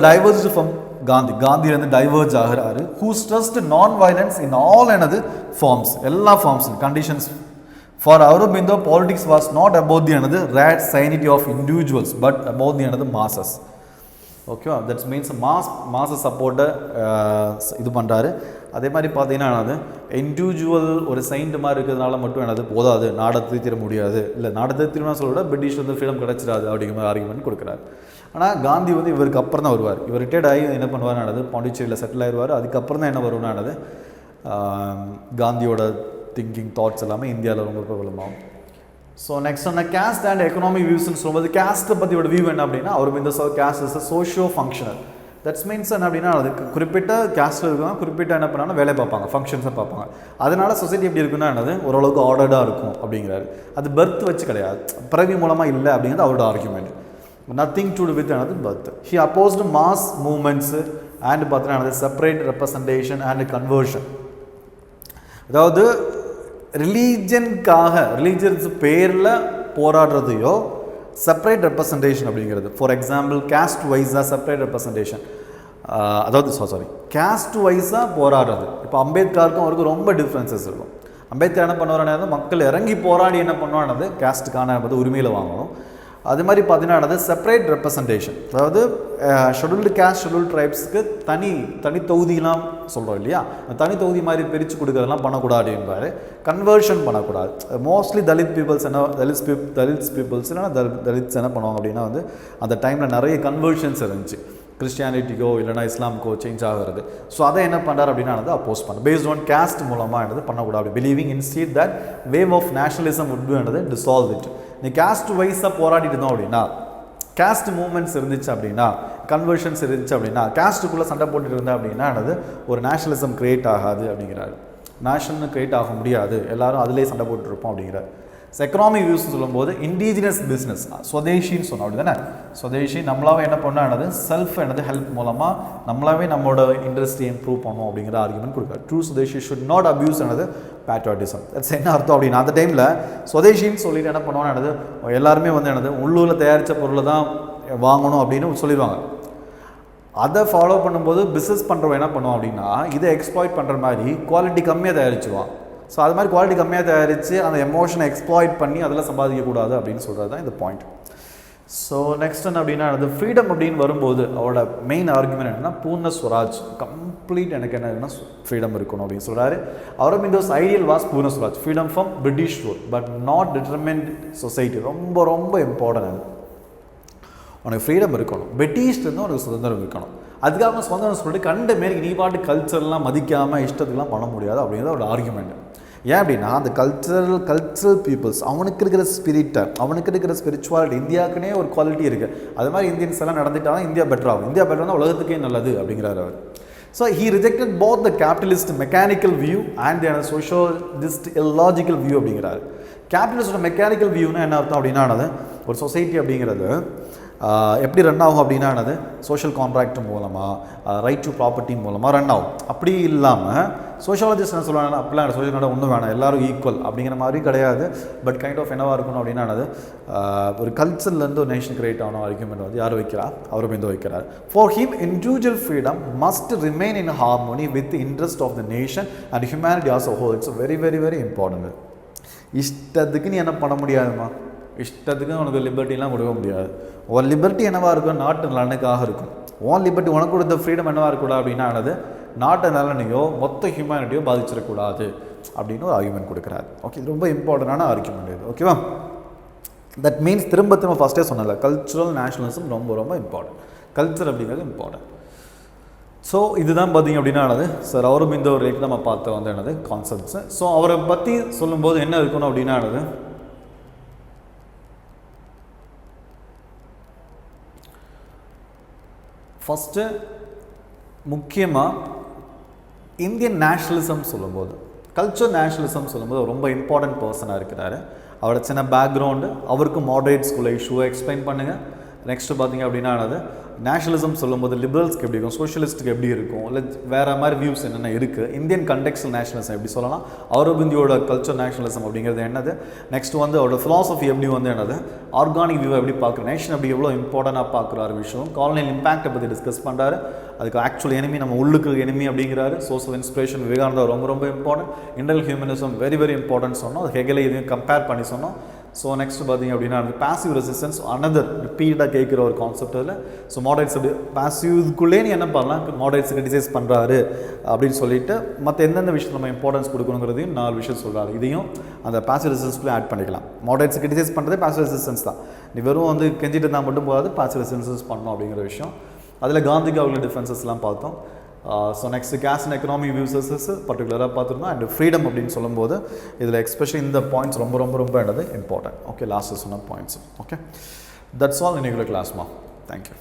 Speaker 1: diverged from காந்தியிலேருந்து டைவர்ஜ் ஆகிறாரு. Who stressed non violence in all எனது ஃபார்ம்ஸ், எல்லா forms conditions. For Aurobindo, politics was not about the another rat sanity of individuals, but about the another masses. Okay, that means mass support இது பண்ணுறாரு. அதே மாதிரி பார்த்தீங்கன்னா individual ஒரு சைண்ட் மாதிரி இருக்கிறதுனால மட்டும் என்னது போதாது, நாடை திருத்திட முடியாது, இல்லை நாடை திருத்தினா சொல்ல பிரிட்டிஷ் வந்து ஃப்ரீடம் கிடச்சிடாது அப்படிங்கிற மாதிரி ஆர்குமெண்ட் கொடுக்குறாரு. ஆனால் காந்தி வந்து இவருக்கு அப்புறம் தான் வருவார். இவர் ரிட்டையர்ட் ஆகி என்ன பண்ணுவார் நடது, பாண்டிச்சேரியில் செட்டில் ஆயிடுவார். அதுக்கப்புறம் தான் என்ன வரும்னா நடது காந்தியோட திங்கிங் தாட்ஸ் எல்லாமே இந்தியாவில் ரொம்ப பிரபலமாகும். ஸோ நெக்ஸ்ட் அந்த கேஸ்ட் அண்ட் எக்கனாமிக் வியூஸ்ன்னு சொல்லும்போது கேஸ்ட்டை பற்றியோட வியூ என்ன அப்படின்னா, அவர் இந்த caste is socio functional. That's means என்ன அப்படின்னா, அதுக்கு குறிப்பிட்ட கேஸ்ட்டில் இருக்காங்க, குறிப்பிட்ட என்ன பண்ணாங்கன்னா வேலை பார்ப்பாங்க, ஃபங்க்ஷன்ஸை பார்ப்பாங்க. அதனால சொசைட்டி எப்படி இருக்குன்னா என்னது ஓரளவுக்கு ஆர்டர்டாக இருக்கும் அப்படிங்கிறாரு. அது பர்த் வச்சு கிடையாது, பிறவி மூலமாக இல்லை அப்படிங்கிறது அவரோட argument. Nothing to to with another birth. He opposed mass movements and பார்த்தீங்கன்னா செப்பரேட் ரெப்ரசன்டேஷன் அண்ட் கன்வர்ஷன். அதாவது ரிலீஜியன்ஸ் பேரில் போராடுறதையோ செப்பரேட் ரெப்ரசன்டேஷன் அப்படிங்கிறது. ஃபார் எக்ஸாம்பிள் கேஸ்ட் வைஸாக செப்பரேட் ரெப்ரசன்டேஷன், அதாவது சாரி கேஸ்ட் வைஸாக போராடுறது. இப்போ அம்பேத்கருக்கும் அவருக்கும் ரொம்ப டிஃப்ரென்சஸ் இருக்கும். அம்பேத்கர் என்ன பண்ணுவார், மக்கள் இறங்கி போராடி என்ன பண்ணுவானது கேஸ்ட்டுக்கான உரிமையில் வாங்கணும். அது மாதிரி பார்த்தீங்கன்னா செப்பரேட் ரெப்ரசன்டேஷன், அதாவது ஷெட்யூல்டு கேஸ்ட் ஷெட்யூல்டு ட்ரைப்ஸுக்கு தனி தொகுதியெலாம் சொல்கிறோம் இல்லையா, தனி தொகுதி மாதிரி பிரித்து கொடுக்குறதெல்லாம் பண்ணக்கூடாது என்பார். கன்வர்ஷன் பண்ணக்கூடாது. மோஸ்ட்லி தலித் பீப்புள்ஸ் தலித்ஸ் என்ன பண்ணுவாங்க அப்படின்னா அந்த டைமில் நிறைய கன்வர்ஷன்ஸ் இருந்துச்சு. கிறிஸ்டியானிட்டிக்கோ இல்லைனா இஸ்லாமுக்கோ சேஞ்ச் ஆகிறது. ஸோ அதை என்ன பண்ணுறாரு அப்படின்னா அப்போஸ் பண்ண பேஸ்ட் ஆன் கேஸ்ட் மூலமாக பண்ணக்கூடாது. Believing instead that wave of nationalism would be dissolve it. நீ கேஸ்ட் வைஸாக போராடிட்டு இருந்தோம் அப்படின்னா, கேஸ்ட் மூவ்மெண்ட்ஸ் இருந்துச்சு அப்படின்னா, கன்வர்ஷன்ஸ் இருந்துச்சு அப்படின்னா, கேஸ்ட்டுக்குள்ளே சண்டை போட்டுட்டு இருந்தேன் அப்படின்னா ஒரு நேஷனலிசம் கிரியேட் ஆகாது அப்படிங்கிறாரு. நேஷனல் கிரியேட் ஆக முடியாது, எல்லாரும் அதிலே சண்டை போட்டுருப்போம் அப்படிங்கிறார். எக்கனாமிக் வியூஸ் சொல்லும்போது இண்டிஜினஸ் பிஸ்னஸ், ஸ்வதேஷின்னு சொன்னோம் அப்படி தானே. ஸ்வதேஷி நம்மளாவே என்ன பண்ணால் செல்ஃப் ஹெல்ப் மூலமாக நம்மளாவே நம்மளோட இண்டஸ்ட்ரியை இம்ப்ரூவ் பண்ணோம் அப்படிங்கிற ஆர்குமெண்ட் கொடுக்குறாரு. True Swadeshi should not abuse patriotism. That's என்ன அர்த்தம் அப்படின்னா, அந்த டைமில் ஸ்வதேஷின்னு சொல்லிட்டு என்ன பண்ணுவாங்க, எல்லாருமே உள்ளூரில் தயாரித்த பொருளை தான் வாங்கணும் அப்படின்னு சொல்லிடுவாங்க. அதை ஃபாலோ பண்ணும்போது பிஸ்னஸ் பண்ணுறவங்க என்ன பண்ணுவோம் அப்படின்னா, இதை எக்ஸ்ப்ளாய்ட் பண்ணுற மாதிரி குவாலிட்டி கம்மியாக தயாரிச்சுவான். ஸோ அது மாதிரி குவாலிட்டி கம்மியாக தயாரித்து அந்த எமோஷனை எக்ஸ்ப்ளாய்ட் பண்ணி அதில் சம்பாதிக்கக்கூடாது அப்படின்னு சொல்கிறது தான் இந்த பாயிண்ட். ஸோ நெக்ஸ்ட் என்ன அப்படின்னா ஃப்ரீடம் அப்படின்னு வரும்போது அவரோட மெயின் ஆர்குமெண்ட் என்னென்னா பூர்ண ஸ்வராஜ், கம்ப்ளீட் எனக்கு என்ன ஃப்ரீடம் இருக்கணும் அப்படின்னு சொல்கிறாரு. Aurobindo's ஐடியல் வாஸ் பூர்ண Swaraj, freedom from British rule but not determined society. ரொம்ப ரொம்ப இம்பார்ட்டன்ட். அது உனக்கு ஃப்ரீடம் இருக்கணும், பிரிட்டிஷ்லேருந்து உனக்கு சுதந்திரம் இருக்கணும். அதுக்காக சுதந்திரம் சொல்லிட்டு கண்ட மாரி நீ பாட்டு கல்ச்சர்லாம் மதிக்காமல் இஷ்டத்துக்குலாம் பண்ண முடியாது அப்படிங்கிறது ஒரு ஆர்குமெண்ட். ஏன் அப்படின்னா அந்த கல்ச்சரல் பீப்புள்ஸ் அவனுக்கு இருக்கிற ஸ்பிரிட்டை, அவனுக்கு இருக்கிற ஸ்பிரிச்சுவாலிட்டி, இந்தியாவுக்குனே ஒரு குவாலிட்டி இருக்குது. அது மாதிரி இந்தியன்ஸ் எல்லாம் நடந்துட்டாலும் இந்தியா பெட்டர் ஆகும். இந்தியா பெட்டர் தான் உலகத்துக்கே நல்லது அப்படிங்கிறார் அவர். So he rejected both the capitalist mechanical view and socialist illogical view அப்படிங்கிறாரு. கேபிட்டலிஸ்டோட மெக்கானிக்கல் வியூன்னா என்ன அர்த்தம் அப்படின்னா, ஒரு சொசைட்டி அப்படிங்கிறது எப்படி ரன் ஆகும் அப்படின்னா சோஷியல் கான்ட்ராக்ட் மூலமாக, ரைட் டு ப்ராப்பர்ட்டி மூலமாக ரன் ஆகும். அப்படி இல்லாமல் சோஷியாலஜிஸ்ட் என்ன சொல்லுவாங்க, அப்படிலாம் சோஷியல் கான்ட்ராக்ட் ஒன்றும் வேணாம், எல்லாரும் ஈக்குவல் அப்படிங்கிற மாதிரி கிடையாது. பட் கைண்ட் ஆஃப் என்னவாக இருக்கணும் அப்படின்னா ஒரு கல்ச்சர்லேருந்து ஒரு நேஷன் கிரியேட் ஆகணும் ஆர்குமெண்ட் யார் வைக்கிறா, Aurobindo வைக்கிறார். For him individual freedom must remain in harmony with interest of the nation and humanity as a whole. It's very very very important. இஷ்டத்துக்கு நீ என்ன பண்ண முடியாதுமா, இஷ்டத்துக்கு உனக்கு லிபர்ட்டிலாம் கொடுக்க முடியாது. உன் லிபர்ட்டி என்னவாக இருக்கும், நாட்டு நலனுக்காக இருக்கும். உன் லிபர்ட்டி உனக்கு கொடுத்த ஃப்ரீடம் என்னவாக இருக்கக்கூடாது அப்படின்னா நாட்டு நலனையோ மொத்த ஹியூமனிட்டியோ பாதிச்சிடக்கூடாது அப்படின்னு ஒரு ஆர்குமெண்ட் கொடுக்குறாரு. ஓகே, இது ரொம்ப இம்பார்ட்டண்டான ஆர்குமெண்ட் இது. ஓகேவா? தட் மீன்ஸ் திரும்ப ஃபஸ்ட்டே சொன்னல, கல்ச்சுரல் நேஷனலிசம் ரொம்ப ரொம்ப இம்பார்ட்டன்ட். கல்ச்சர் அப்படிங்கிறது இம்பார்ட்டன்ட். ஸோ இதுதான் பார்த்தீங்க அப்படின்னா சார் Aurobindo ரிலேட்டட் நம்ம பார்த்த கான்செப்ட்ஸு. ஸோ அவரை பற்றி சொல்லும்போது என்ன இருக்கணும் அப்படின்னா ஃபஸ்ட்டு முக்கியமாக இந்தியன் நேஷ்னலிசம் சொல்லும்போது, கல்ச்சர் நேஷ்னலிசம் சொல்லும்போது ரொம்ப இம்பார்ட்டன்ட் பர்சனாக இருக்கிறாரு. அவரோட சின்ன பேக்ரவுண்டு, அவருக்கு மாடரேட் ஸ்கூலில் இஷ்யூவை எக்ஸ்பிளைன் பண்ணுங்கள். நெக்ஸ்ட்டு பார்த்தீங்க அப்படின்னா நேஷனலிசம் சொல்லும்போது லிபரல்ஸ்க்கு எப்படி இருக்கும், சோஷியலிஸ்ட்டுக்கு எப்படி இருக்கும், இல்லை வேறு மாதிரி வியூஸ் என்னென்ன இருக்குது, இந்தியன் கண்டெக்ஸ்டல் நேஷனலிசம் எப்படி சொல்லலாம், Aurobindoட கல்ச்சர் நேஷனலிசம் அப்படிங்கிறது என்னது, நெக்ஸ்ட் அவரோட ஃபிலாசபி எப்படி என்னது, ஆர்கானிக் வியூவை எப்படி பார்க்குற, நேஷன் அப்படி எவ்வளோ இம்பார்ட்டண்டாக பார்க்குறாரு விஷயம், காலனியல் இம்பாக்டை பற்றி டிஸ்கஸ் பண்ணுறாரு. அதுக்கு ஆக்சுவல் எனிமி நம்ம உள்ளுக்கு எனிமி அப்படிங்கிறாரு. சோர்ஸ் ஆஃப் இன்ஸ்பிரேஷன் விவேகானந்தா ரொம்ப ரொம்ப important. Integral humanism very very important சொன்னோம். அது ஹெகலை இதையும் கம்பேர் பண்ணி சொன்னோம். ஸோ நெக்ஸ்ட் பார்த்தீங்க அப்படின்னா பாசிவ் ரெசிஸ்டன்ஸ் அனதர் ரிப்பீட்டாக கேட்குற ஒரு கான்செப்ட் அதில். ஸோ மாடரேட்ஸ் அப்படி பாசிவ்க்குள்ளே நீ என்ன பண்ணலாம், மாடரேட்ஸ் கிரிட்டிசைஸ் பண்ணுறாரு அப்படின்னு சொல்லிட்டு மற்ற எந்தெந்த விஷயத்தில் நம்ம இம்பார்ட்டன்ஸ் கொடுக்கணுங்கிறதையும் 4 விஷயம் சொல்கிறாரு. இதையும் அந்த பாசிவ் ரெசிஸ்டன்ஸ்க்குள்ளே ஆட் பண்ணிக்கலாம். மாடரேட்ஸ் கிரிட்டிசைஸ் பண்ணுறதே பாசிவ் ரெசிஸ்டன்ஸ் தான். நீ வெறும் கெஞ்சிட்டு இருந்தால் மட்டும் போகாது, பாசிவ் ரெசிஸ்டன்ஸ் பண்ணணும் அப்படிங்கிற விஷயம். அதில் காந்திக்கு அவங்களோட டிஃப்ரென்சஸ்லாம் பார்த்தோம். So next caste and economic views பர்டிகுலராக பார்த்துருந்தோம். அண்ட் ஃப்ரீடம் அப்படின்னு சொல்லும்போது இதில் எஸ்பெஷலி இந்த பாயிண்ட்ஸ் ரொம்ப ரொம்ப ரொம்ப என்னது இம்பார்ட்டன்ட். ஓகே, லாஸ்ட்டு சொன்ன points. Okay, that's all in எங்களோட கிளாஸ்மா. தேங்க்யூ.